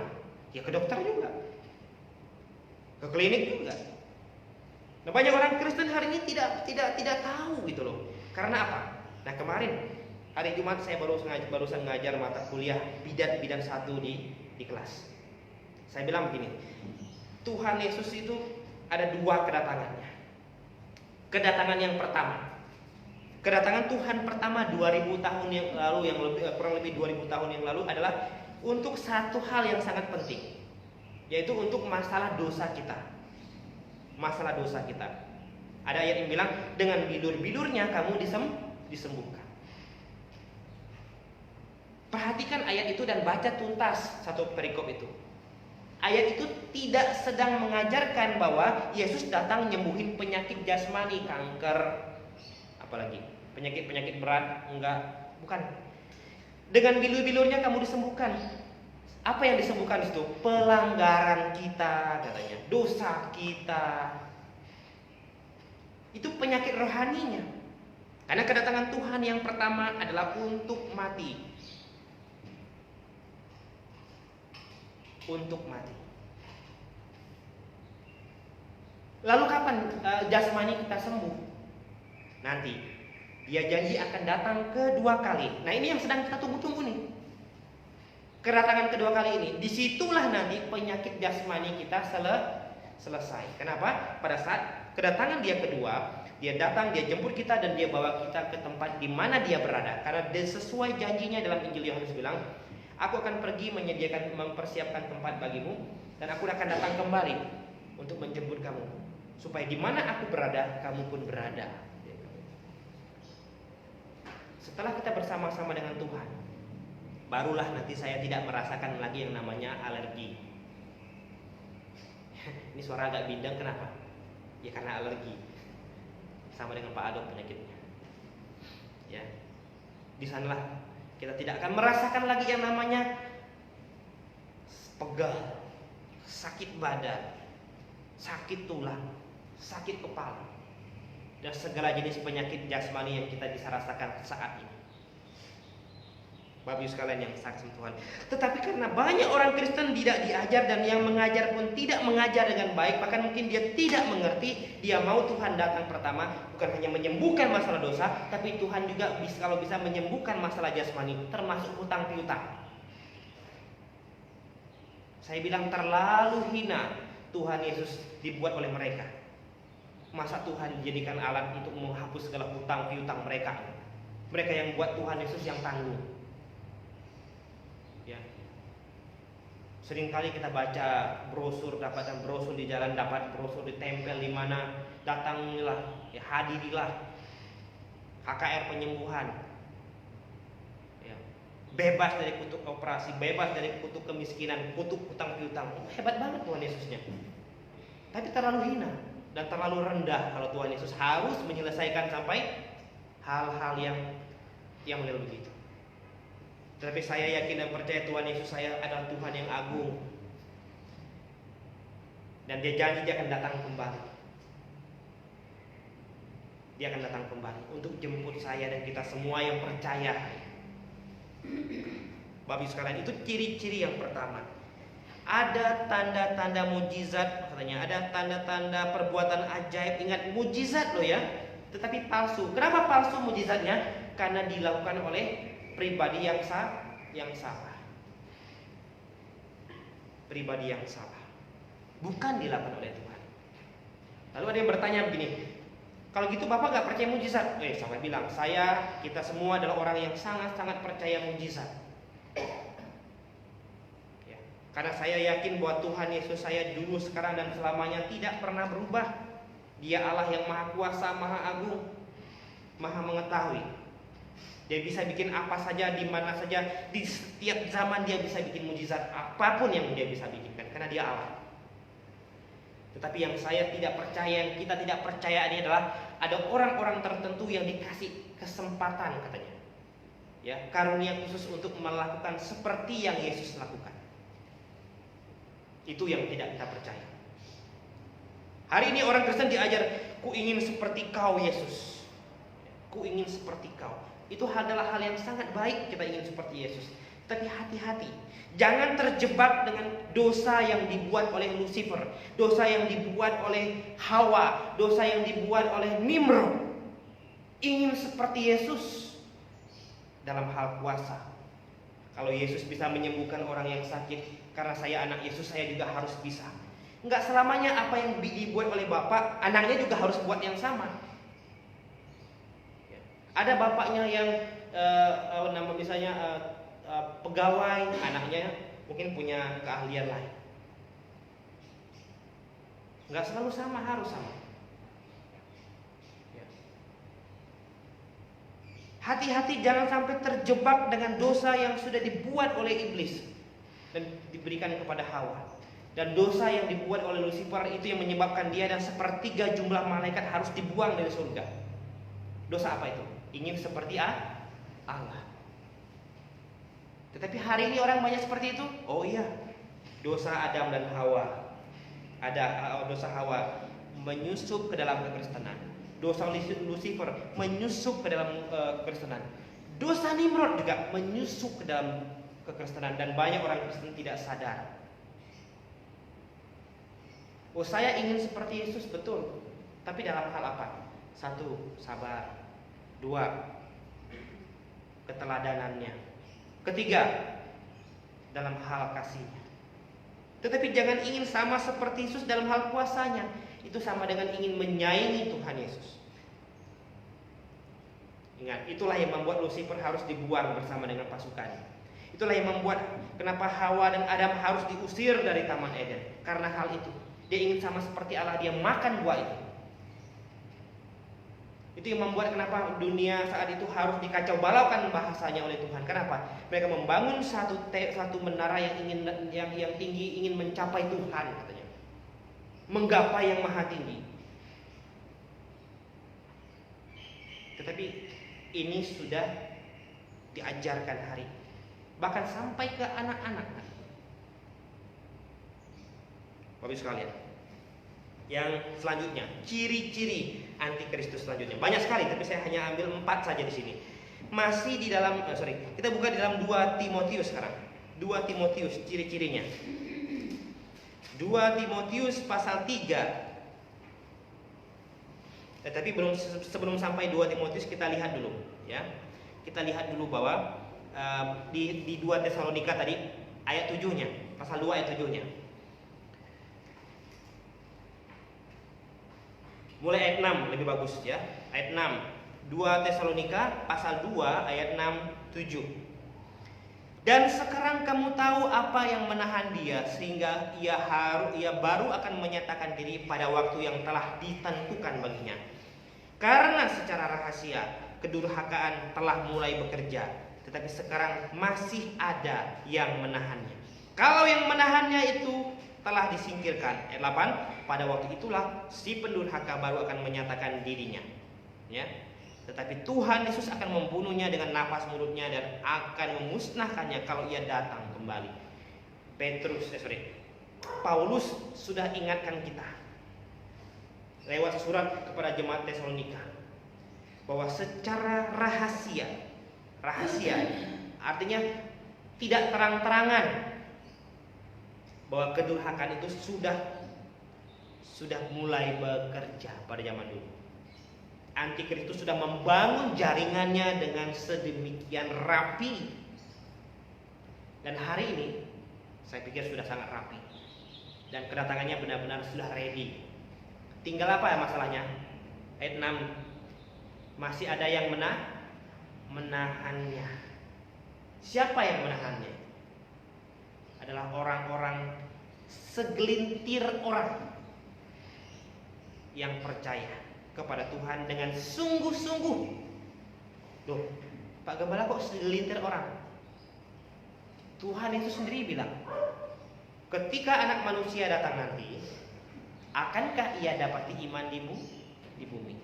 Ya ke dokter juga, ke klinik juga. Nah banyak orang Kristen hari ini tidak tahu gitu loh. Karena apa? Nah kemarin hari Jumat saya barusan ngajar mata kuliah bidan 1 di kelas. Saya bilang begini, Tuhan Yesus itu ada 2 kedatangannya. Kedatangan yang pertama, kedatangan Tuhan pertama 2000 tahun yang lalu, kurang lebih 2000 tahun yang lalu adalah untuk satu hal yang sangat penting, yaitu untuk masalah dosa kita. Masalah dosa kita. Ada ayat yang bilang, dengan bilur-bilurnya kamu disembuhkan. Perhatikan ayat itu dan baca tuntas satu perikop itu. Ayat itu tidak sedang mengajarkan bahwa Yesus datang nyembuhin penyakit jasmani, kanker, apalagi penyakit-penyakit berat, enggak, bukan. Dengan bilur-bilurnya kamu disembuhkan. Apa yang disembuhkan di situ? Pelanggaran kita, katanya, dosa kita. Itu penyakit rohaninya. Karena kedatangan Tuhan yang pertama adalah untuk mati. Untuk mati. Lalu kapan jasmani kita sembuh? Nanti. Dia janji akan datang kedua kali. Nah ini yang sedang kita tunggu-tunggu nih. kedatangan kedua kali ini, disitulah nanti penyakit jasmani kita selesai. Kenapa? Pada saat kedatangan dia kedua, dia datang, dia jemput kita dan dia bawa kita ke tempat di mana dia berada. Karena dia sesuai janjinya dalam Injil Yohanes bilang, aku akan pergi mempersiapkan tempat bagimu, dan aku akan datang kembali untuk menjemput kamu, supaya di mana aku berada, kamu pun berada. Setelah kita bersama-sama dengan Tuhan, barulah nanti saya tidak merasakan lagi yang namanya alergi. Ini suara agak bindeng, kenapa? Ya karena alergi. Sama dengan Pak Adok penyakitnya. Ya. Di sanalah kita tidak akan merasakan lagi yang namanya pegal, sakit badan, sakit tulang, sakit kepala, dan segala jenis penyakit jasmani yang kita bisa rasakan saat ini. Bapak Ibu sekalian yang saksi Tuhan. Tetapi karena banyak orang Kristen tidak diajar, dan yang mengajar pun tidak mengajar dengan baik, bahkan mungkin dia tidak mengerti, dia mau Tuhan datang pertama bukan hanya menyembuhkan masalah dosa, tapi Tuhan juga kalau bisa menyembuhkan masalah jasmani, termasuk hutang piutang. Saya bilang terlalu hina Tuhan Yesus dibuat oleh mereka. Masa Tuhan dijadikan alat untuk menghapus segala hutang piutang mereka? Mereka yang buat Tuhan Yesus yang tanggung. Ya. Seringkali kita baca brosur, dapatkan brosur di jalan, dapat brosur ditempel di mana, datangilah, ya, hadirilah HKR penyembuhan. Ya. Bebas dari kutuk operasi, bebas dari kutuk kemiskinan, kutuk hutang piutang. Hebat banget Tuhan Yesusnya. Tapi terlalu hina dan terlalu rendah kalau Tuhan Yesus harus menyelesaikan sampai hal-hal yang model begitu. Tetapi saya yakin dan percaya Tuhan Yesus saya adalah Tuhan yang agung, dan dia janji dia akan datang kembali. Dia akan datang kembali untuk jemput saya dan kita semua yang percaya. Bapak Ibu sekalian, itu ciri-ciri yang pertama. Ada tanda-tanda mujizat, katanya ada tanda-tanda perbuatan ajaib. Ingat, mujizat loh ya, tetapi palsu. Kenapa palsu mujizatnya? Karena dilakukan oleh pribadi yang salah. Pribadi yang salah, bukan dilakukan oleh Tuhan. Lalu ada yang bertanya begini, kalau gitu Bapak gak percaya mujizat? Saya bilang, kita semua adalah orang yang sangat-sangat percaya mujizat. Ya, karena saya yakin bahwa Tuhan Yesus saya dulu, sekarang, dan selamanya tidak pernah berubah. Dia Allah yang maha kuasa, maha agung, maha mengetahui. Dia bisa bikin apa saja, di mana saja, di setiap zaman dia bisa bikin mujizat apapun yang dia bisa bikinkan, karena dia Allah. Tetapi yang saya tidak percaya, yang kita tidak percaya ini adalah ada orang-orang tertentu yang dikasih kesempatan, katanya, ya, karunia khusus untuk melakukan seperti yang Yesus lakukan. Itu yang tidak kita percaya. Hari ini orang Kristen diajar, ku ingin seperti kau Yesus, ku ingin seperti kau. Itu adalah hal yang sangat baik, kita ingin seperti Yesus. Tapi hati-hati, jangan terjebak dengan dosa yang dibuat oleh Lucifer, dosa yang dibuat oleh Hawa, dosa yang dibuat oleh Nimrod. Ingin seperti Yesus dalam hal kuasa. Kalau Yesus bisa menyembuhkan orang yang sakit, karena saya anak Yesus, saya juga harus bisa. Enggak selamanya apa yang dibuat oleh Bapak, anaknya juga harus buat yang sama. Ada bapaknya yang misalnya pegawai, anaknya mungkin punya keahlian lain. Nggak selalu sama, harus sama. Ya. Hati-hati jangan sampai terjebak dengan dosa yang sudah dibuat oleh iblis dan diberikan kepada Hawa. Dan dosa yang dibuat oleh Lucifer itu yang menyebabkan dia dan sepertiga jumlah malaikat harus dibuang dari surga. Dosa apa itu? Ingin seperti Allah. Tetapi hari ini orang banyak seperti itu. Oh iya, dosa Adam dan Hawa. Ada dosa Hawa menyusup ke dalam kekristenan. Dosa Lucifer menyusup ke dalam kekristenan. Dosa Nimrod juga menyusup ke dalam kekristenan, dan banyak orang Kristen tidak sadar. Oh, saya ingin seperti Yesus, betul. Tapi dalam hal apa? 1, sabar. 2, keteladanannya. 3, dalam hal kasihnya. Tetapi jangan ingin sama seperti Yesus dalam hal kuasanya. Itu sama dengan ingin menyaingi Tuhan Yesus. Ingat, itulah yang membuat Lucifer harus dibuang bersama dengan pasukannya. Itulah yang membuat kenapa Hawa dan Adam harus diusir dari Taman Eden. Karena hal itu. Dia ingin sama seperti Allah, dia makan buah itu. Itu yang membuat kenapa dunia saat itu harus dikacau balaukan bahasanya oleh Tuhan. Kenapa? Mereka membangun satu menara yang tinggi, ingin mencapai Tuhan katanya. Menggapai yang maha tinggi. Tetapi ini sudah diajarkan hari ini. Bahkan sampai ke anak-anak. Bapak sekalian, yang selanjutnya, ciri-ciri antikristus selanjutnya banyak sekali, tapi saya hanya ambil 4 saja di sini. Masih di dalam, kita buka di dalam 2 Timotius sekarang. 2 Timotius, ciri-cirinya. 2 Timotius pasal 3. Tetapi sebelum sampai 2 Timotius kita lihat dulu, ya. Kita lihat dulu bahwa di 2 Tesalonika tadi ayat 7-nya, pasal 2 ayat 7-nya. Mulai ayat 6 lebih bagus ya. Ayat 6. 2 Tesalonika pasal 2 ayat 6 7. Dan sekarang kamu tahu apa yang menahan dia sehingga ia baru akan menyatakan diri pada waktu yang telah ditentukan baginya. Karena secara rahasia kedurhakaan telah mulai bekerja, tetapi sekarang masih ada yang menahannya. Kalau yang menahannya itu telah disingkirkan, ayat 8, pada waktu itulah si pendurhaka baru akan menyatakan dirinya, ya. Tetapi Tuhan Yesus akan membunuhnya dengan napas mulutnya dan akan memusnahkannya kalau ia datang kembali. Paulus sudah ingatkan kita lewat surat kepada jemaat Tesalonika bahwa secara rahasia artinya tidak terang-terangan, bahwa kedurhakaan itu sudah mulai bekerja pada zaman dulu. Antikristus sudah membangun jaringannya dengan sedemikian rapi, dan hari ini saya pikir sudah sangat rapi, dan kedatangannya benar-benar sudah ready. Tinggal apa ya masalahnya? Ayat 6, masih ada yang menahannya. Siapa yang menahannya? Adalah orang-orang, segelintir orang yang percaya kepada Tuhan dengan sungguh-sungguh. Loh, Pak Gembala kok segelintir orang? Tuhan itu sendiri bilang, ketika anak manusia datang nanti, akankah ia dapati iman di bumi?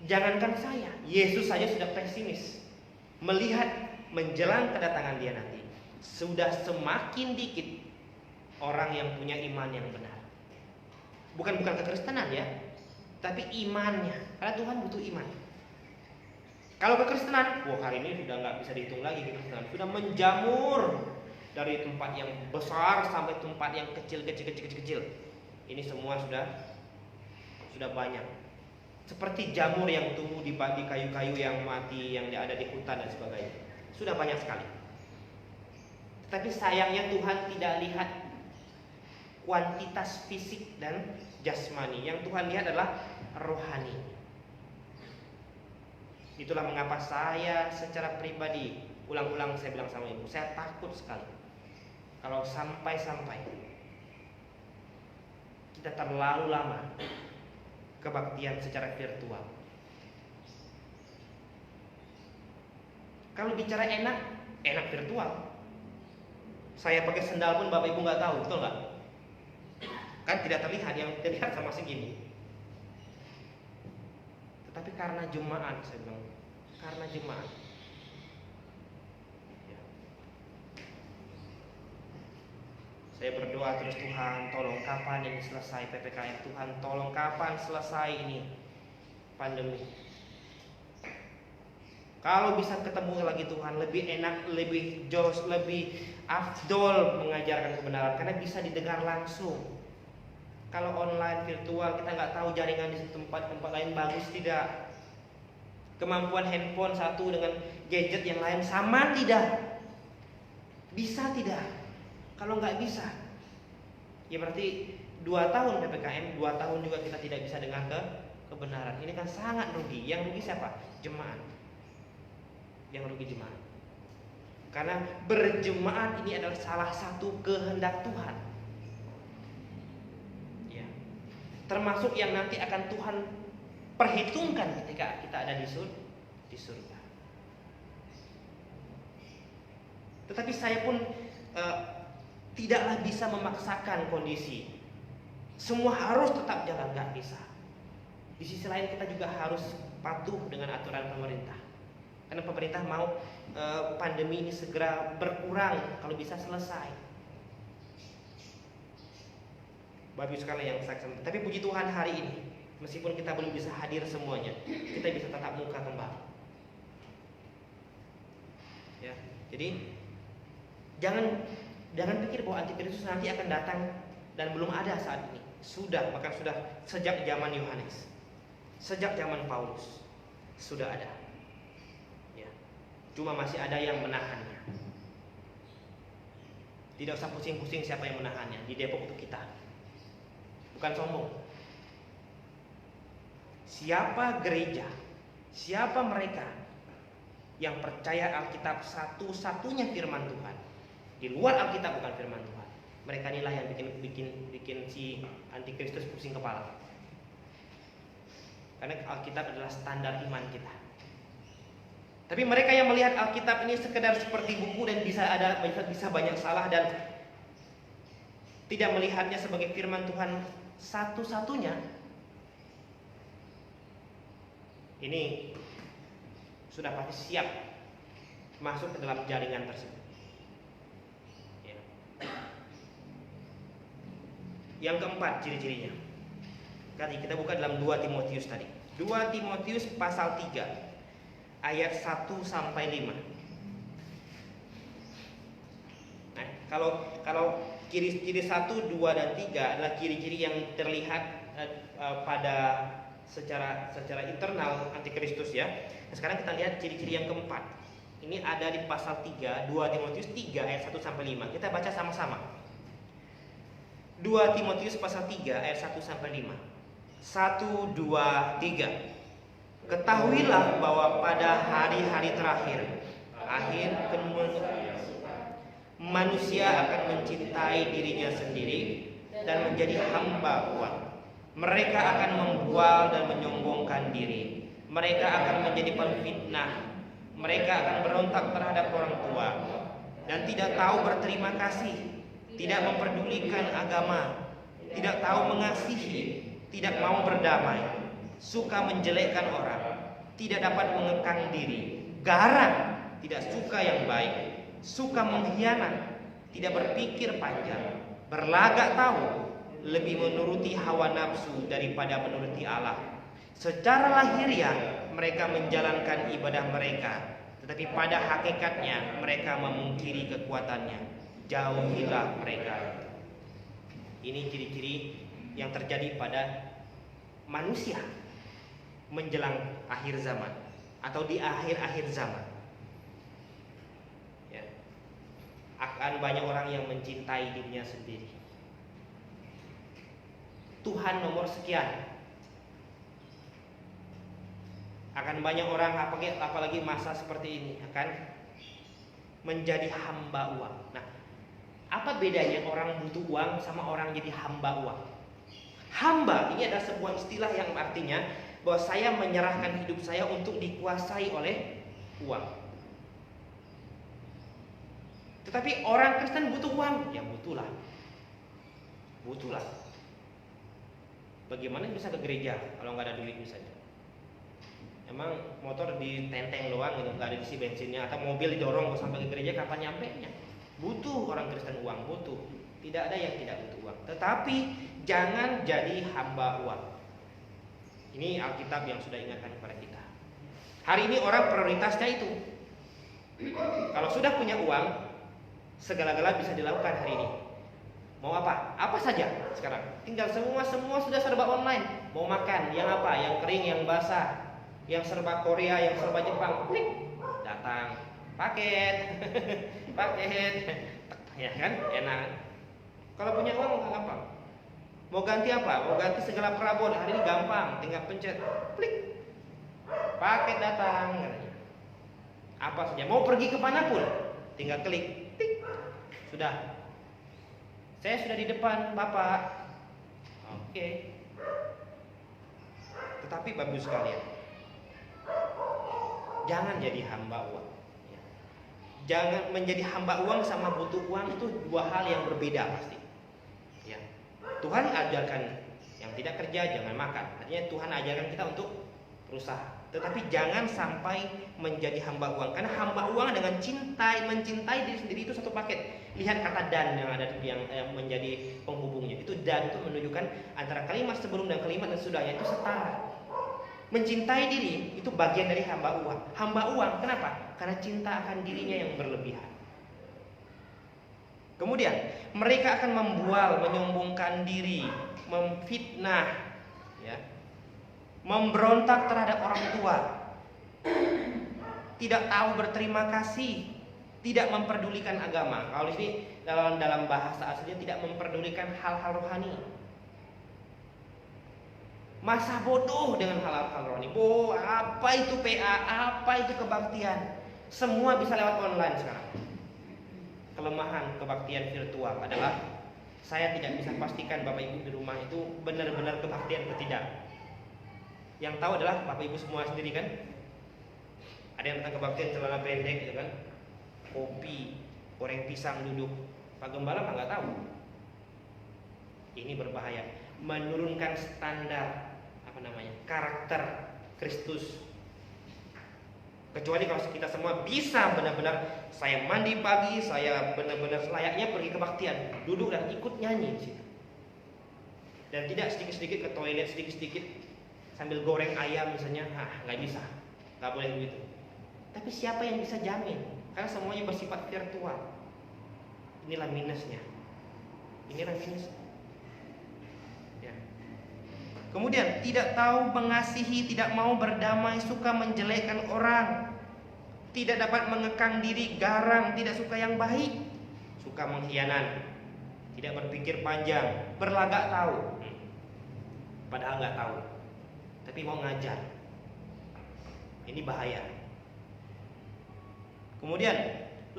Jangankan saya, Yesus saja sudah pesimis melihat menjelang kedatangan dia nanti. Sudah semakin dikit orang yang punya iman yang benar. Bukan kekristenan ya, tapi imannya. Karena Tuhan butuh iman. Kalau kekristenan, hari ini sudah nggak bisa dihitung lagi kekristenan. Sudah menjamur dari tempat yang besar sampai tempat yang kecil. Ini semua sudah banyak. Seperti jamur yang tumbuh di kayu-kayu yang mati, yang ada di hutan dan sebagainya. Sudah banyak sekali. Tapi sayangnya Tuhan tidak lihat kuantitas fisik dan jasmani. Yang Tuhan lihat adalah rohani. Itulah mengapa saya secara pribadi, ulang-ulang saya bilang sama ibu, saya takut sekali kalau sampai kita terlalu lama kebaktian secara virtual. Kalau bicara enak virtual. Saya pakai sendal pun Bapak Ibu nggak tahu, betul nggak? Kan tidak terlihat, yang terlihat sama segini. Tetapi karena jemaat, saya bilang, karena jemaat. Ya. Saya berdoa terus, Tuhan tolong kapan ini selesai PPKM, Tuhan tolong kapan selesai ini pandemi. Kalau bisa ketemu lagi Tuhan, lebih enak, lebih jos, lebih afdol mengajarkan kebenaran karena bisa didengar langsung. Kalau online virtual kita nggak tahu jaringan di tempat lain bagus tidak, kemampuan handphone satu dengan gadget yang lain sama tidak. Bisa tidak? Kalau nggak bisa, ya berarti 2 tahun PPKM, 2 tahun juga kita tidak bisa dengar kebenaran. Ini kan sangat rugi. Yang rugi siapa? Jemaat. Yang rugi jemaat. Karena berjemaat ini adalah salah satu kehendak Tuhan. Ya. Termasuk yang nanti akan Tuhan perhitungkan ketika kita ada di surga. Tetapi saya pun tidaklah bisa memaksakan kondisi. Semua harus tetap jalan, nggak bisa. Di sisi lain kita juga harus patuh dengan aturan pemerintah. Karena pemerintah mau pandemi ini segera berkurang, kalau bisa selesai. Bagus sekali yang saksi. Tapi puji Tuhan hari ini, meskipun kita belum bisa hadir semuanya, kita bisa tatap muka kembali. Ya, jadi jangan pikir bahwa antikristus nanti akan datang dan belum ada saat ini. Bahkan sudah sejak zaman Yohanes, sejak zaman Paulus sudah ada. Ya. Cuma masih ada yang menahannya. Tidak usah pusing-pusing siapa yang menahannya. Di Depok itu kita. Bukan sombong. Siapa gereja, siapa mereka yang percaya Alkitab satu-satunya firman Tuhan. Di luar Alkitab bukan firman Tuhan. Mereka inilah yang bikin si antikristus pusing kepala. Karena Alkitab adalah standar iman kita. Tapi mereka yang melihat Alkitab ini sekedar seperti buku dan bisa banyak salah dan tidak melihatnya sebagai firman Tuhan satu-satunya, ini sudah pasti siap masuk ke dalam jaringan tersebut. Ya. Yang keempat ciri-cirinya. Kita buka dalam 2 Timotius tadi. 2 Timotius pasal 3 ayat 1 sampai 5. Nah, kalau ciri-ciri 1, 2 dan 3 adalah ciri-ciri yang terlihat pada secara internal antikristus ya. Nah, sekarang kita lihat ciri-ciri yang keempat. Ini ada di pasal 3, 2 Timotius 3 ayat 1 sampai 5. Kita baca sama-sama. 2 Timotius pasal 3 ayat 1 sampai 5. 1, 2, 3. Ketahuilah bahwa pada hari-hari terakhir manusia akan mencintai dirinya sendiri dan menjadi hamba uang. Mereka akan membual dan menyombongkan diri. Mereka akan menjadi pemfitnah. Mereka akan berontak terhadap orang tua dan tidak tahu berterima kasih, tidak memperdulikan agama, tidak tahu mengasihi, tidak mau berdamai, suka menjelekkan orang, tidak dapat mengekang diri, garang, tidak suka yang baik, suka mengkhianat, tidak berpikir panjang, berlagak tahu, lebih menuruti hawa nafsu daripada menuruti Allah. Secara lahiriah mereka menjalankan ibadah mereka, tetapi pada hakikatnya mereka memungkiri kekuatannya. Jauhilah mereka. Ini ciri-ciri yang terjadi pada manusia menjelang akhir zaman atau di akhir-akhir zaman. Ya. Akan banyak orang yang mencintai dirinya sendiri. Tuhan nomor sekian. Akan banyak orang apalagi masa seperti ini akan menjadi hamba uang. Nah, apa bedanya orang butuh uang sama orang jadi hamba uang? Hamba ini adalah sebuah istilah yang artinya bahwa saya menyerahkan hidup saya untuk dikuasai oleh uang. Tetapi orang Kristen butuh uang, ya butuhlah. Bagaimana bisa ke gereja kalau nggak ada duit misalnya? Emang motor ditenteng doang gitu, nggak ada isi bensinnya, atau mobil didorong sampai ke gereja, kapan nyampenya? Butuh orang Kristen uang, butuh. Tidak ada yang tidak butuh uang. Tetapi jangan jadi hamba uang. Ini Alkitab yang sudah ingatkan kepada kita. Hari ini orang prioritasnya itu. Kalau sudah punya uang, segala-gala bisa dilakukan hari ini. Mau apa? Apa saja sekarang. Tinggal semua sudah serba online. Mau makan, yang apa? Yang kering, yang basah, yang serba Korea, yang serba Jepang, klik, datang. paket, paket, ya kan, enak. Kalau punya uang gampang. Mau ganti apa? Mau ganti segala perabot, hari ini gampang, tinggal pencet, klik, paket datang, katanya. Apa saja, mau pergi kemanapun, tinggal klik, klik, sudah. Saya sudah di depan Bapak. Oke. Tetapi Bapak Ibu sekalian, jangan jadi hamba uang. Jangan menjadi hamba uang sama butuh uang itu dua hal yang berbeda pasti. Ya. Tuhan ajarkan yang tidak kerja jangan makan. Artinya Tuhan ajarkan kita untuk berusaha. Tetapi jangan sampai menjadi hamba uang. Karena hamba uang dengan mencintai diri sendiri itu satu paket. Lihat kata dan yang ada yang menjadi penghubungnya. Itu dan itu menunjukkan antara kalimat sebelum dan kalimat yang sudahnya itu setara. Mencintai diri itu bagian dari hamba uang. Hamba uang, kenapa? Karena cinta akan dirinya yang berlebihan. Kemudian mereka akan membual, menyombongkan diri, memfitnah, ya, memberontak terhadap orang tua, tidak tahu berterima kasih, tidak memperdulikan agama. Kalau di sini dalam bahasa aslinya tidak memperdulikan hal-hal rohani. Masa bodoh dengan hal-hal rohani. Apa itu PA? Apa itu kebaktian? Semua bisa lewat online sekarang. Kelemahan kebaktian virtual adalah saya tidak bisa pastikan Bapak Ibu di rumah itu benar-benar kebaktian atau tidak. Yang tahu adalah Bapak Ibu semua sendiri kan. Ada yang tentang kebaktian celana pendek gitu kan. Kopi, goreng pisang duduk. Pak Gembala nggak tahu. Ini berbahaya. Menurunkan standar karakter Kristus. Kecuali kalau kita semua bisa benar-benar saya mandi pagi, saya benar-benar layaknya pergi kebaktian, duduk dan ikut nyanyi di situ. Dan tidak sedikit-sedikit ke toilet, sedikit-sedikit sambil goreng ayam misalnya, nggak bisa, nggak boleh begitu. Tapi siapa yang bisa jamin? Karena semuanya bersifat virtual. Inilah minusnya. Inilah minusnya. Kemudian tidak tahu mengasihi, tidak mau berdamai, suka menjelekkan orang, tidak dapat mengekang diri, garang, tidak suka yang baik, suka mengkhianat, tidak berpikir panjang, berlagak tahu, padahal nggak tahu, tapi mau ngajar. Ini bahaya. Kemudian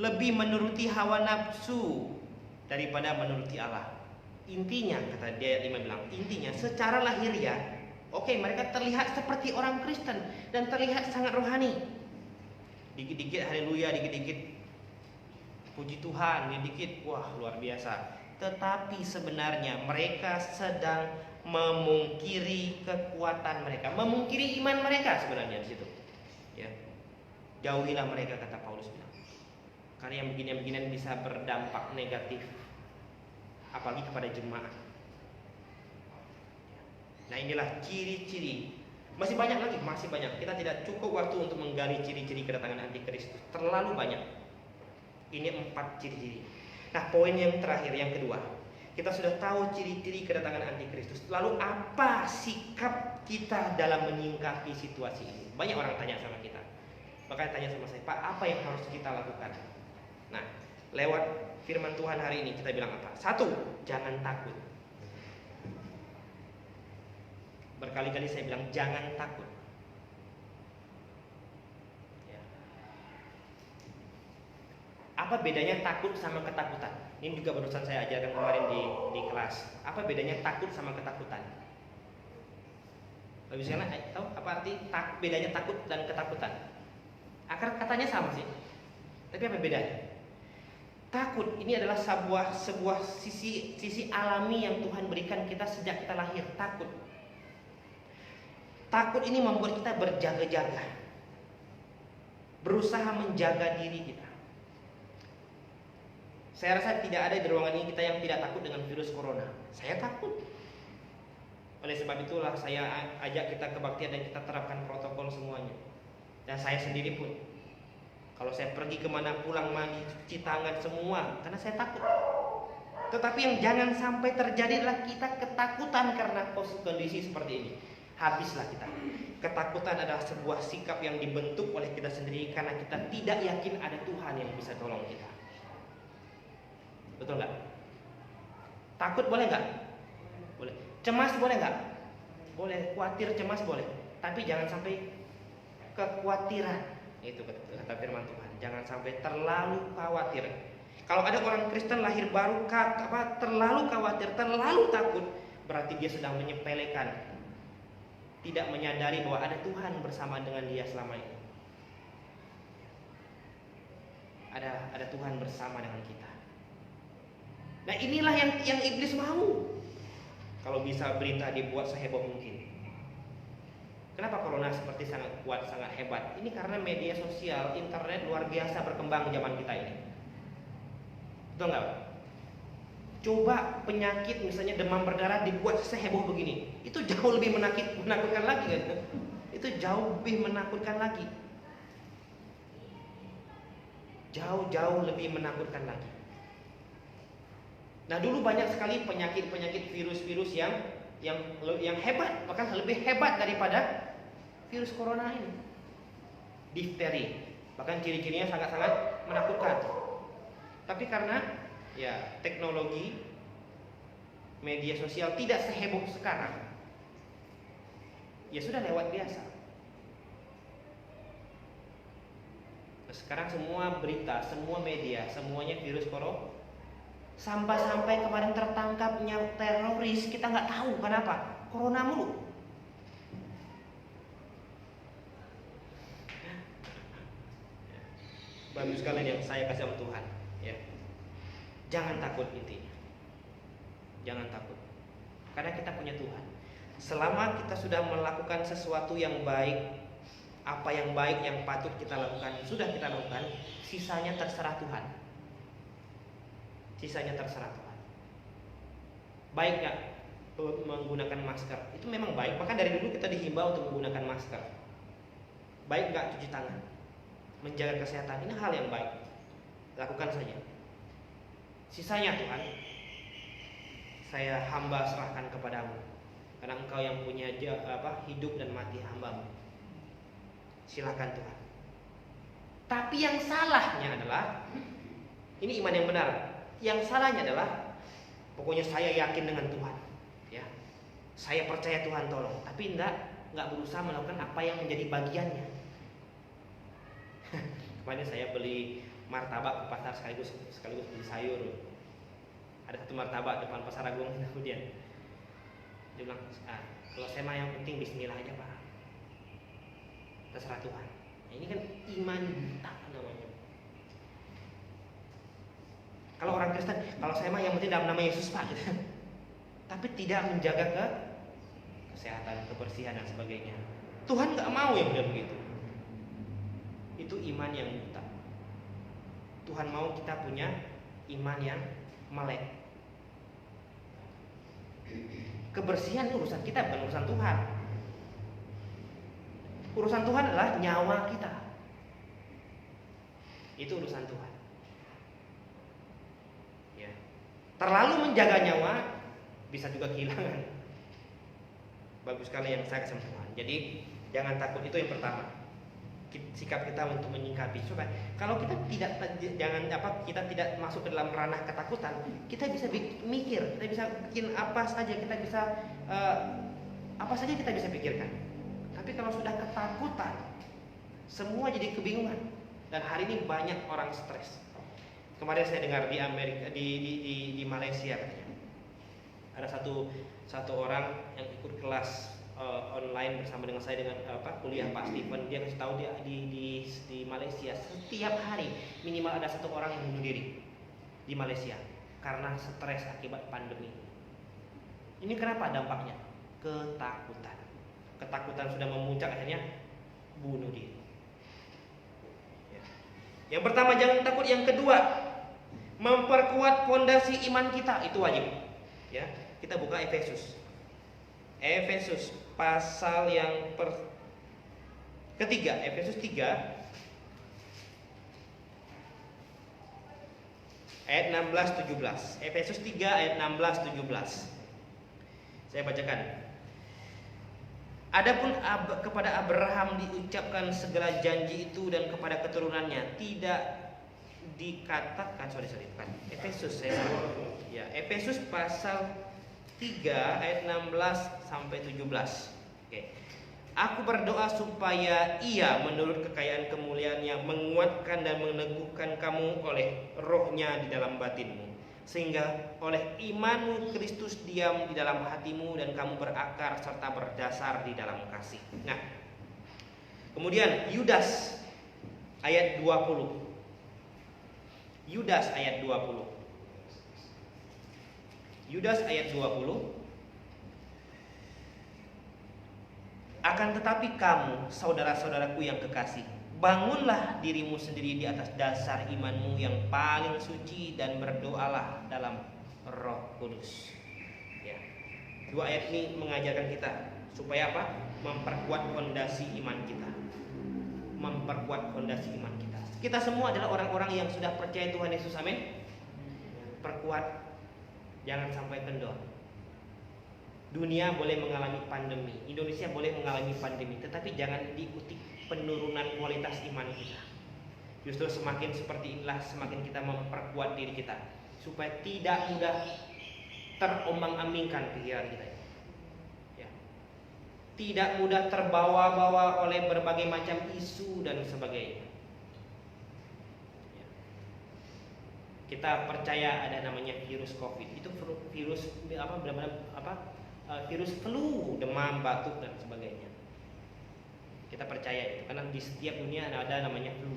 lebih menuruti hawa nafsu daripada menuruti Allah. Intinya, kata dia 5 bilang, intinya secara lahiriah, oke, mereka terlihat seperti orang Kristen dan terlihat sangat rohani. Dikit-dikit haleluya, dikit-dikit puji Tuhan, dikit-dikit wah luar biasa. Tetapi sebenarnya mereka sedang memungkiri kekuatan mereka, memungkiri iman mereka sebenarnya di situ. Ya. Jauhilah mereka, kata Paulus bilang. Karena yang beginian-beginian bisa berdampak negatif, apalagi kepada jemaat. Nah, inilah ciri-ciri. Masih banyak lagi, masih banyak. Kita tidak cukup waktu untuk menggali ciri-ciri kedatangan antikristus. Terlalu banyak. Ini 4 ciri-ciri. Nah, poin yang terakhir, yang kedua, kita sudah tahu ciri-ciri kedatangan antikristus. Lalu apa sikap kita dalam menyingkapi situasi ini? Banyak orang tanya sama kita. Makanya tanya sama saya, Pak, apa yang harus kita lakukan? Nah, lewat firman Tuhan hari ini kita bilang apa? 1, jangan takut. Berkali-kali saya bilang jangan takut. Ya. Apa bedanya takut sama ketakutan? Ini juga barusan saya ajarkan kemarin di kelas. Apa bedanya takut sama ketakutan? Bisa tahu apa arti bedanya takut dan ketakutan? Akar katanya sama sih, tapi apa bedanya? Takut ini adalah sebuah sisi alami yang Tuhan berikan kita sejak kita lahir. Takut ini membuat kita berjaga-jaga, berusaha menjaga diri kita. Saya rasa tidak ada di ruangan ini kita yang tidak takut dengan virus corona. Saya takut. Oleh sebab itulah saya ajak kita kebaktian dan kita terapkan protokol semuanya. Dan saya sendiri pun, kalau saya pergi kemana, pulang mandi, cuci tangan semua, karena saya takut. Tetapi yang jangan sampai terjadi adalah kita ketakutan karena kondisi seperti ini. Habislah kita. Ketakutan adalah sebuah sikap yang dibentuk oleh kita sendiri karena kita tidak yakin ada Tuhan yang bisa tolong kita. Betul nggak? Takut boleh nggak? Boleh. Cemas boleh nggak? Boleh. Khawatir, cemas boleh. Tapi jangan sampai kekhawatiran. Itu kata firman Tuhan. Jangan sampai terlalu khawatir. Kalau ada orang Kristen lahir baru terlalu khawatir, terlalu takut, berarti dia sedang menyepelekan, tidak menyadari bahwa ada Tuhan bersama dengan dia selama ini. Ada Tuhan bersama dengan kita. Nah, inilah yang iblis mau. Kalau bisa berita dibuat seheboh mungkin. Kenapa corona seperti sangat kuat, sangat hebat? Ini karena media sosial, internet luar biasa berkembang zaman kita ini. Betul nggak? Coba penyakit misalnya demam berdarah dibuat seheboh begini, itu jauh lebih menakutkan lagi kan? Itu jauh lebih menakutkan lagi. Jauh lebih menakutkan lagi. Nah, dulu banyak sekali penyakit virus-virus yang hebat, bahkan lebih hebat daripada virus corona ini. Difteri, bahkan ciri-cirinya sangat-sangat menakutkan. Tapi karena teknologi media sosial tidak seheboh sekarang, ya sudah lewat biasa. Nah, sekarang semua berita, semua media, semuanya virus corona. Sampai kemarin tertangkapnya teroris, kita nggak tahu kenapa, corona mulu. Bagus sekali yang saya kasih sama Tuhan, ya. Jangan takut intinya. Jangan takut. Karena kita punya Tuhan. Selama kita sudah melakukan sesuatu yang baik, apa yang baik yang patut kita lakukan, sudah kita lakukan, sisanya terserah Tuhan. Sisanya terserah Tuhan. Baik gak menggunakan masker? Itu memang baik. Bahkan dari dulu kita dihimbau untuk menggunakan masker. Baik gak cuci tangan? Menjaga kesehatan, ini hal yang baik. Lakukan saja. Sisanya Tuhan, saya hamba serahkan kepadamu. Karena Engkau yang punya hidup dan mati hambamu. Silakan Tuhan. Tapi yang salahnya adalah, ini iman yang benar. Yang salahnya adalah, pokoknya saya yakin dengan Tuhan, ya. Saya percaya Tuhan tolong, tapi enggak berusaha melakukan apa yang menjadi bagiannya. Kemarin saya beli martabak ke pasar sekaligus beli sayur. Ada satu martabak depan pasar Agung, kemudian dia bilang, kalau saya mah yang penting Bismillah aja Pak. Terserah Tuhan. Nah, ini kan iman buta namanya. Kalau orang Kristen, kalau saya mah yang penting dalam nama Yesus Pak, gitu. Tapi tidak menjaga kesehatan, kebersihan dan sebagainya. Tuhan nggak mau yang begitu. Itu iman yang buta. Tuhan mau kita punya iman yang melek. Kebersihan urusan kita, bukan urusan Tuhan. Urusan Tuhan adalah nyawa kita. Itu urusan Tuhan. Ya. Terlalu menjaga nyawa bisa juga kehilangan. Bagus sekali yang saya kasih Tuhan. Jadi jangan takut, itu yang pertama. Sikap kita untuk menyingkapi. Coba kalau kita kita tidak masuk ke dalam ranah ketakutan, kita bisa mikir, kita bisa bikin apa saja, apa saja kita bisa pikirkan. Tapi kalau sudah ketakutan, semua jadi kebingungan. Dan hari ini banyak orang stres. Kemarin saya dengar di Amerika, di Malaysia katanya, ada satu orang yang ikut kelas online bersama dengan saya dengan kuliah Pak Stephen. Dia kasih tahu dia di Malaysia setiap hari minimal ada satu orang yang bunuh diri di Malaysia karena stres akibat pandemi. Ini kenapa dampaknya? Ketakutan sudah memuncak, akhirnya bunuh diri. Ya. Yang pertama jangan takut, yang kedua memperkuat fondasi iman kita, itu wajib. Ya, kita buka Efesus pasal yang ketiga, Efesus 3 ayat 16-17. Efesus 3 ayat 16-17. Saya bacakan. Adapun kepada Abraham diucapkan segala janji itu dan kepada keturunannya tidak dikatakan bukan Efesus saya salah. Ya, Efesus pasal 3 ayat 16 sampai 17. Oke. Aku berdoa supaya Ia menurut kekayaan kemuliaannya menguatkan dan meneguhkan kamu oleh rohnya di dalam batinmu, sehingga oleh imanmu Kristus diam di dalam hatimu dan kamu berakar serta berdasar di dalam kasih. Nah, kemudian Yudas ayat 20. Yudas ayat 20. Yudas ayat 20. Akan tetapi kamu, saudara-saudaraku yang kekasih, bangunlah dirimu sendiri di atas dasar imanmu yang paling suci dan berdoalah dalam Roh Kudus. Ya. Dua ayat ini mengajarkan kita supaya apa? Memperkuat fondasi iman kita. Memperkuat fondasi iman kita. Kita semua adalah orang-orang yang sudah percaya Tuhan Yesus, amin. Perkuat, jangan sampai kendor. Dunia boleh mengalami pandemi, Indonesia boleh mengalami pandemi, tetapi jangan diikuti penurunan kualitas iman kita. Justru semakin seperti inilah semakin kita memperkuat diri kita supaya tidak mudah terombang-ambingkan pikiran kita. Ya. Tidak mudah terbawa-bawa oleh berbagai macam isu dan sebagainya. Ya. Kita percaya ada namanya virus COVID. Itu virus virus flu, demam, batuk dan sebagainya. Kita percaya itu karena di setiap dunia ada namanya flu.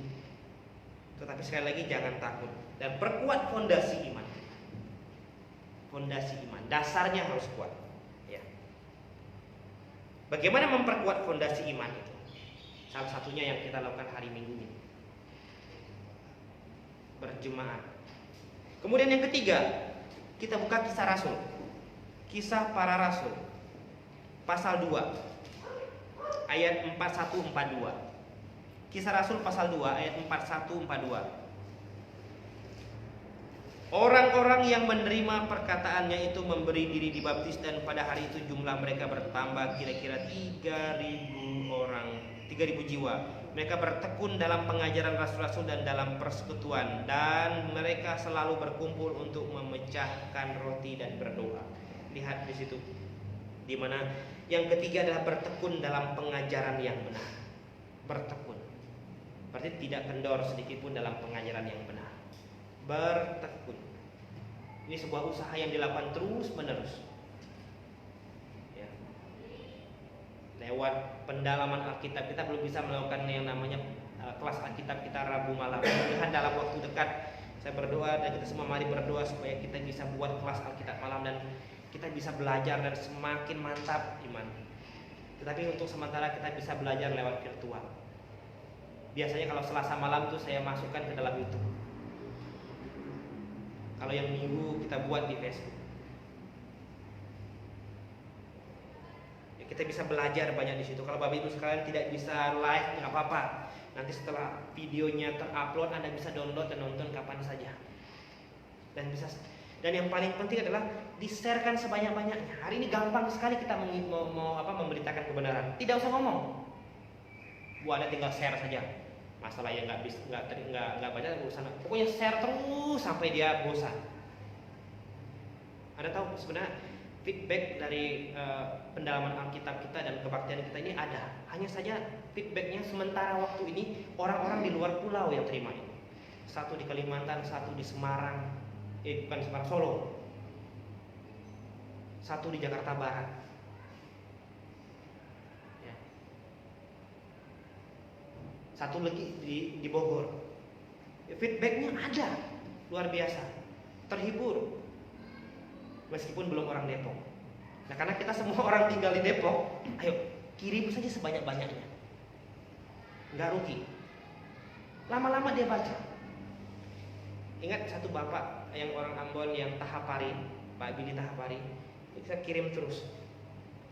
Tetapi sekali lagi jangan takut dan perkuat fondasi iman. Fondasi iman, dasarnya harus kuat. Ya. Bagaimana memperkuat fondasi iman itu? Salah satunya yang kita lakukan hari Minggu ini, berjemaat. Kemudian yang ketiga, kita buka Kisah Rasul. Kisah Para Rasul pasal 2 ayat 41-42. Kisah Rasul pasal 2 ayat 41-42. Orang-orang yang menerima perkataannya itu memberi diri dibaptis, dan pada hari itu jumlah mereka bertambah kira-kira 3.000 orang, 3.000 jiwa. Mereka bertekun dalam pengajaran rasul-rasul dan dalam persekutuan, dan mereka selalu berkumpul untuk memecahkan roti dan berdoa. Lihat di situ, di mana yang ketiga adalah bertekun dalam pengajaran yang benar. Bertekun, berarti tidak kendor sedikit pun dalam pengajaran yang benar. Bertekun, ini sebuah usaha yang dilakukan terus menerus. Ya. Lewat pendalaman Alkitab, kita belum bisa melakukan yang namanya kelas Alkitab kita Rabu malam. Mudah-mudahan dalam waktu dekat saya berdoa dan kita semua mari berdoa supaya kita bisa buat kelas Alkitab malam dan kita bisa belajar dan semakin mantap iman. Tetapi untuk sementara kita bisa belajar lewat virtual. Biasanya kalau Selasa malam tuh saya masukkan ke dalam YouTube. Kalau yang Minggu kita buat di Facebook. Ya, kita bisa belajar banyak di situ. Kalau Bapak Ibu sekalian tidak bisa live, nggak apa-apa. Nanti setelah videonya terupload, Anda bisa download dan nonton kapan saja. Dan yang paling penting adalah di-sharekan sebanyak-banyaknya. Hari ini gampang sekali kita memberitakan kebenaran. Tidak usah ngomong. Anda tinggal share saja. Masalah yang nggak baca urusan. Pokoknya share terus sampai dia bosan. Anda tahu sebenarnya feedback dari pendalaman Alkitab kita dan kebaktian kita ini ada. Hanya saja feedbacknya sementara waktu ini orang-orang di luar pulau yang terima ini. Satu di Kalimantan, satu di Semarang. Bukan Semarang, Solo. Satu di Jakarta Barat. Ya. Satu lagi di Bogor. Ya, feedbacknya ada, luar biasa. Terhibur. Meskipun belum orang Depok. Nah, karena kita semua orang tinggal di Depok, ayo kirim saja sebanyak-banyaknya. Nggak rugi. Lama-lama dia baca. Ingat satu bapak yang orang Ambon yang Tahapari, Pak Bini Tahapari, kita kirim terus.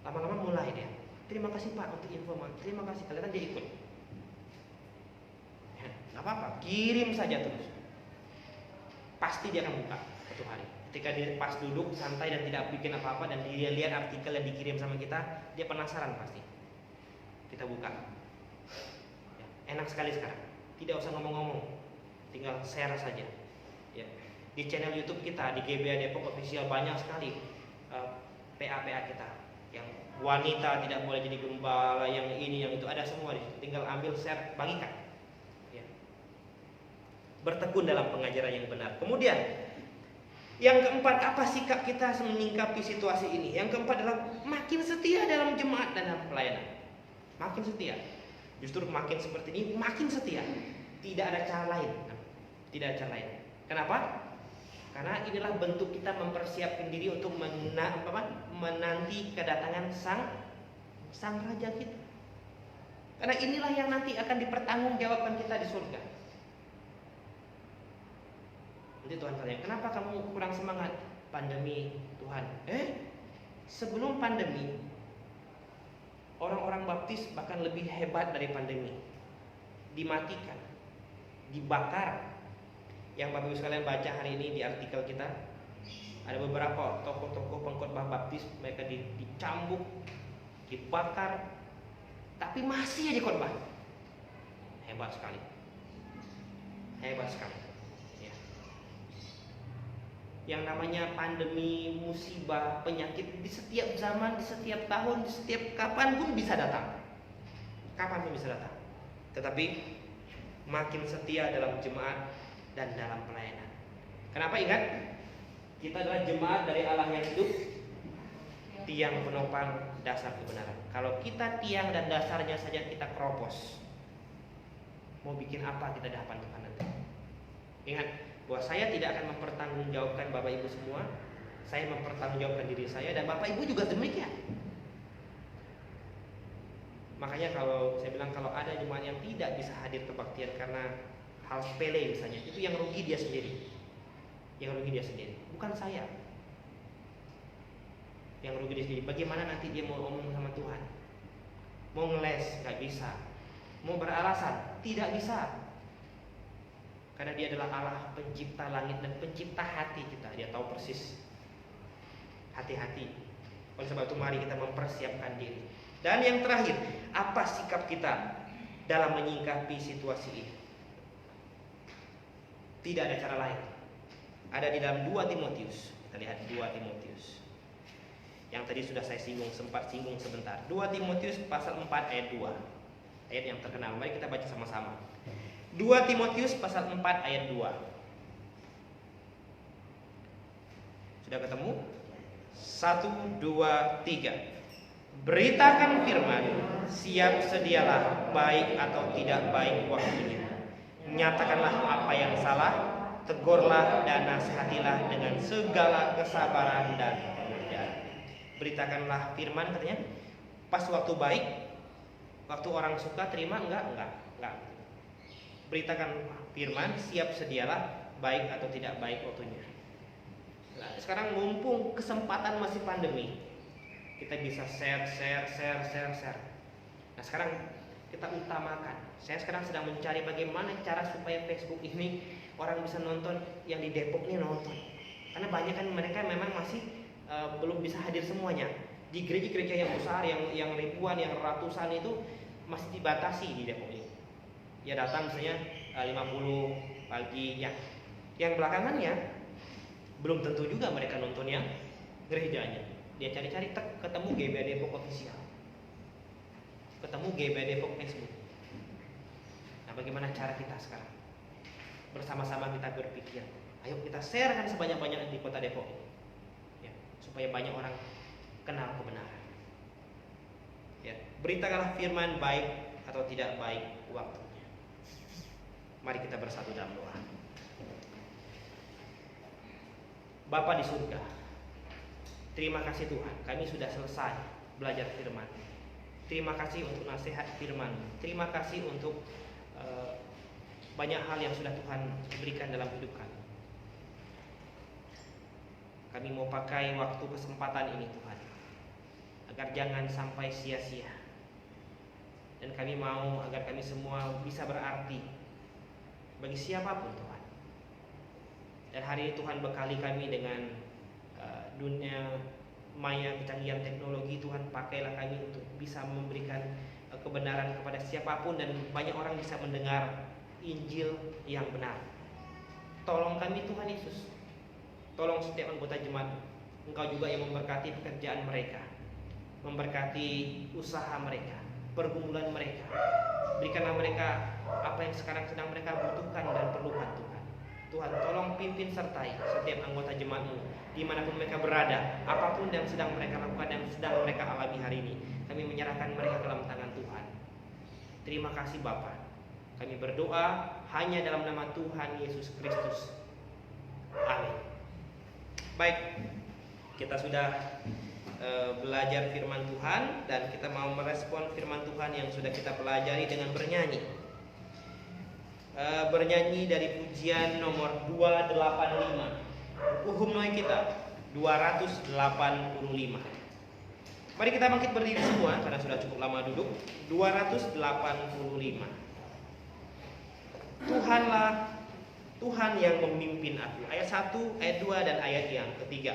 Lama-lama mulai dia. Terima kasih Pak untuk informasi. Terima kasih, kelihatan dia ikut. Ya, nggak apa-apa, kirim saja terus. Pasti dia akan buka satu hari. Ketika dia pas duduk santai dan tidak bikin apa-apa dan dia lihat artikel yang dikirim sama kita, dia penasaran pasti. Kita buka. Ya, enak sekali sekarang. Tidak usah ngomong-ngomong, tinggal share saja. Ya. Di channel YouTube kita di GBA Depok Official banyak sekali PA-PA kita. Yang wanita tidak boleh jadi gembala, yang ini, yang itu, ada semua di situ. Tinggal ambil, share, bagikan. Ya. Bertekun dalam pengajaran yang benar. Kemudian yang keempat, apa sikap kita menyikapi situasi ini? Yang keempat adalah makin setia dalam jemaat dan dalam pelayanan. Makin setia. Justru makin seperti ini, makin setia. Tidak ada cara lain. Tidak ada cara lain. Kenapa? Karena inilah bentuk kita mempersiapkan diri untuk menanti kedatangan sang raja kita. Karena inilah yang nanti akan dipertanggungjawabkan kita di surga. Nanti Tuhan tanya, kenapa kamu kurang semangat? Pandemi, Tuhan. Sebelum pandemi, orang-orang baptis bahkan lebih hebat dari pandemi. Dimatikan, dibakar. Yang Bapak Ibu sekalian baca hari ini di artikel kita, ada beberapa tokoh-tokoh pengkhotbah baptis, mereka dicambuk, dibakar, tapi masih aja khotbah. Hebat sekali. Hebat sekali. Ya. Yang namanya pandemi, musibah, penyakit di setiap zaman, di setiap tahun, di setiap kapan pun bisa datang. Kapan pun bisa datang. Tetapi makin setia dalam jemaat dan dalam pelayanan. Kenapa? Ingat, kita adalah jemaat dari Allah yang hidup, tiang penopang dasar kebenaran. Kalau kita tiang dan dasarnya saja kita keropos, mau bikin apa kita di hadapan Tuhan nanti? Ingat bahwa saya tidak akan mempertanggungjawabkan Bapak Ibu semua. Saya mempertanggungjawabkan diri saya, dan Bapak Ibu juga demikian. Makanya kalau saya bilang, kalau ada jemaat yang tidak bisa hadir kebaktian karena hal sepele misalnya, itu yang rugi dia sendiri. Yang rugi dia sendiri, bukan saya. Yang rugi dia sendiri. Bagaimana nanti dia mau ngomong sama Tuhan? Mau ngeles, gak bisa. Mau beralasan, tidak bisa. Karena dia adalah Allah pencipta langit dan pencipta hati kita. Dia tahu persis hati-hati. Oleh sebab itu mari kita mempersiapkan diri. Dan yang terakhir, apa sikap kita dalam menyikapi situasi ini? Tidak ada cara lain. Ada di dalam 2 Timotius. Kita lihat 2 Timotius. Yang tadi sudah saya sempat singgung sebentar. 2 Timotius pasal 4 ayat 2. Ayat yang terkenal. Mari kita baca sama-sama. 2 Timotius pasal 4 ayat 2. Sudah ketemu? 1, 2, 3. Beritakan firman, siap sedialah, baik atau tidak baik waktunya. Nyatakanlah apa yang salah, tegurlah dan nasihatilah dengan segala kesabaran dan pengertian. Beritakanlah firman, katanya pas waktu baik, waktu orang suka terima, enggak. Beritakan firman, siap sedialah, baik atau tidak baik waktunya. Nah, sekarang mumpung kesempatan masih pandemi, kita bisa share. Nah, sekarang kita utamakan. Saya sekarang sedang mencari bagaimana cara supaya Facebook ini orang bisa nonton, yang di Depok ini nonton. Karena banyak kan mereka memang masih belum bisa hadir semuanya. Di gereja-gereja yang besar, yang ribuan, yang ratusan itu masih dibatasi di Depok ini. Ya datang misalnya 50 pagi ya. Yang belakangannya belum tentu juga mereka nontonnya gerejanya. Dia cari-cari ketemu GBA Depok Official. Ketemu GBA Depok Facebook. Nah, bagaimana cara kita sekarang? Bersama-sama kita berpikir, ayo kita sharekan sebanyak-banyaknya di kota Depok ini, ya, supaya banyak orang kenal kebenaran. Ya, beritakanlah firman, baik atau tidak baik waktunya. Mari kita bersatu dalam doa. Bapa di surga, terima kasih Tuhan, kami sudah selesai belajar firman. Terima kasih untuk nasihat firman. Terima kasih untuk banyak hal yang sudah Tuhan berikan dalam hidup kami. Kami mau pakai waktu kesempatan ini Tuhan, agar jangan sampai sia-sia. Dan kami mau agar kami semua bisa berarti bagi siapapun Tuhan. Dan hari ini Tuhan bekali kami dengan dunia maya, kecanggihan teknologi. Tuhan pakailah kami untuk bisa memberikan kebenaran kepada siapapun dan banyak orang bisa mendengar Injil yang benar. Tolong kami Tuhan Yesus. Tolong setiap anggota jemaat Engkau juga yang memberkati pekerjaan mereka, memberkati usaha mereka, pergumulan mereka. Berikanlah mereka apa yang sekarang sedang mereka butuhkan dan perlukan Tuhan. Tuhan tolong pimpin sertai setiap anggota jemaat-Mu dimanapun mereka berada, apapun yang sedang mereka lakukan, yang sedang mereka alami hari ini. Kami menyerahkan mereka ke dalam tangan Tuhan. Terima kasih Bapa. Kami berdoa hanya dalam nama Tuhan Yesus Kristus. Amin. Baik, kita sudah belajar firman Tuhan dan kita mau merespon firman Tuhan yang sudah kita pelajari dengan bernyanyi. Bernyanyi dari pujian nomor 285. Buku himne kita 285. Mari kita bangkit berdiri semua karena sudah cukup lama duduk. 285. Tuhanlah Tuhan yang memimpin aku. Ayat 1, ayat 2 dan ayat yang ketiga.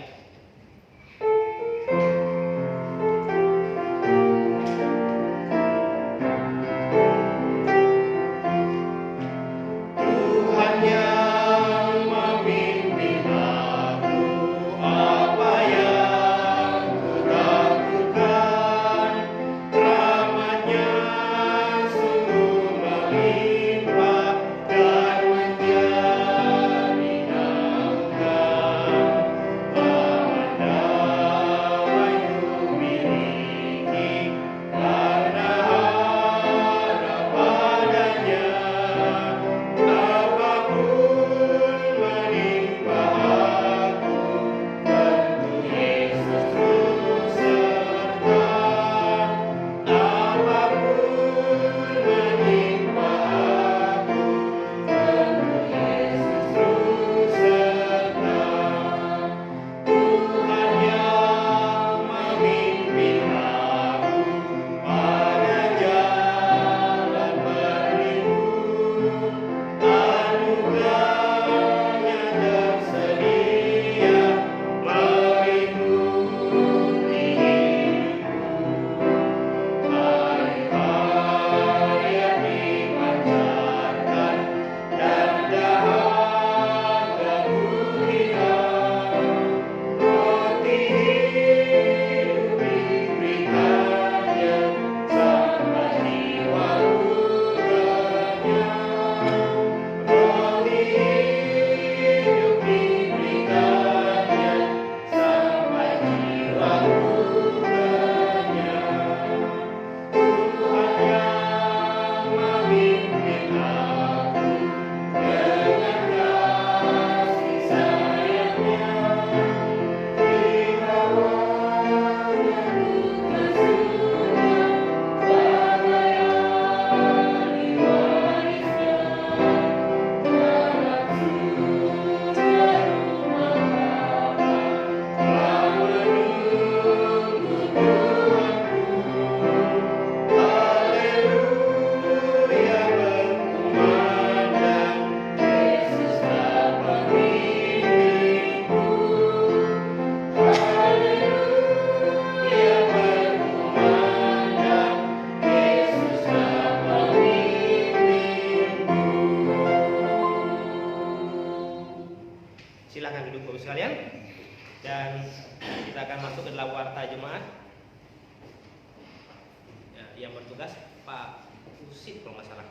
Silakan duduk Bapak sekalian. Dan kita akan masuk ke dalam warta jemaat. Ya, yang bertugas Pak Usit kalau nggak salah.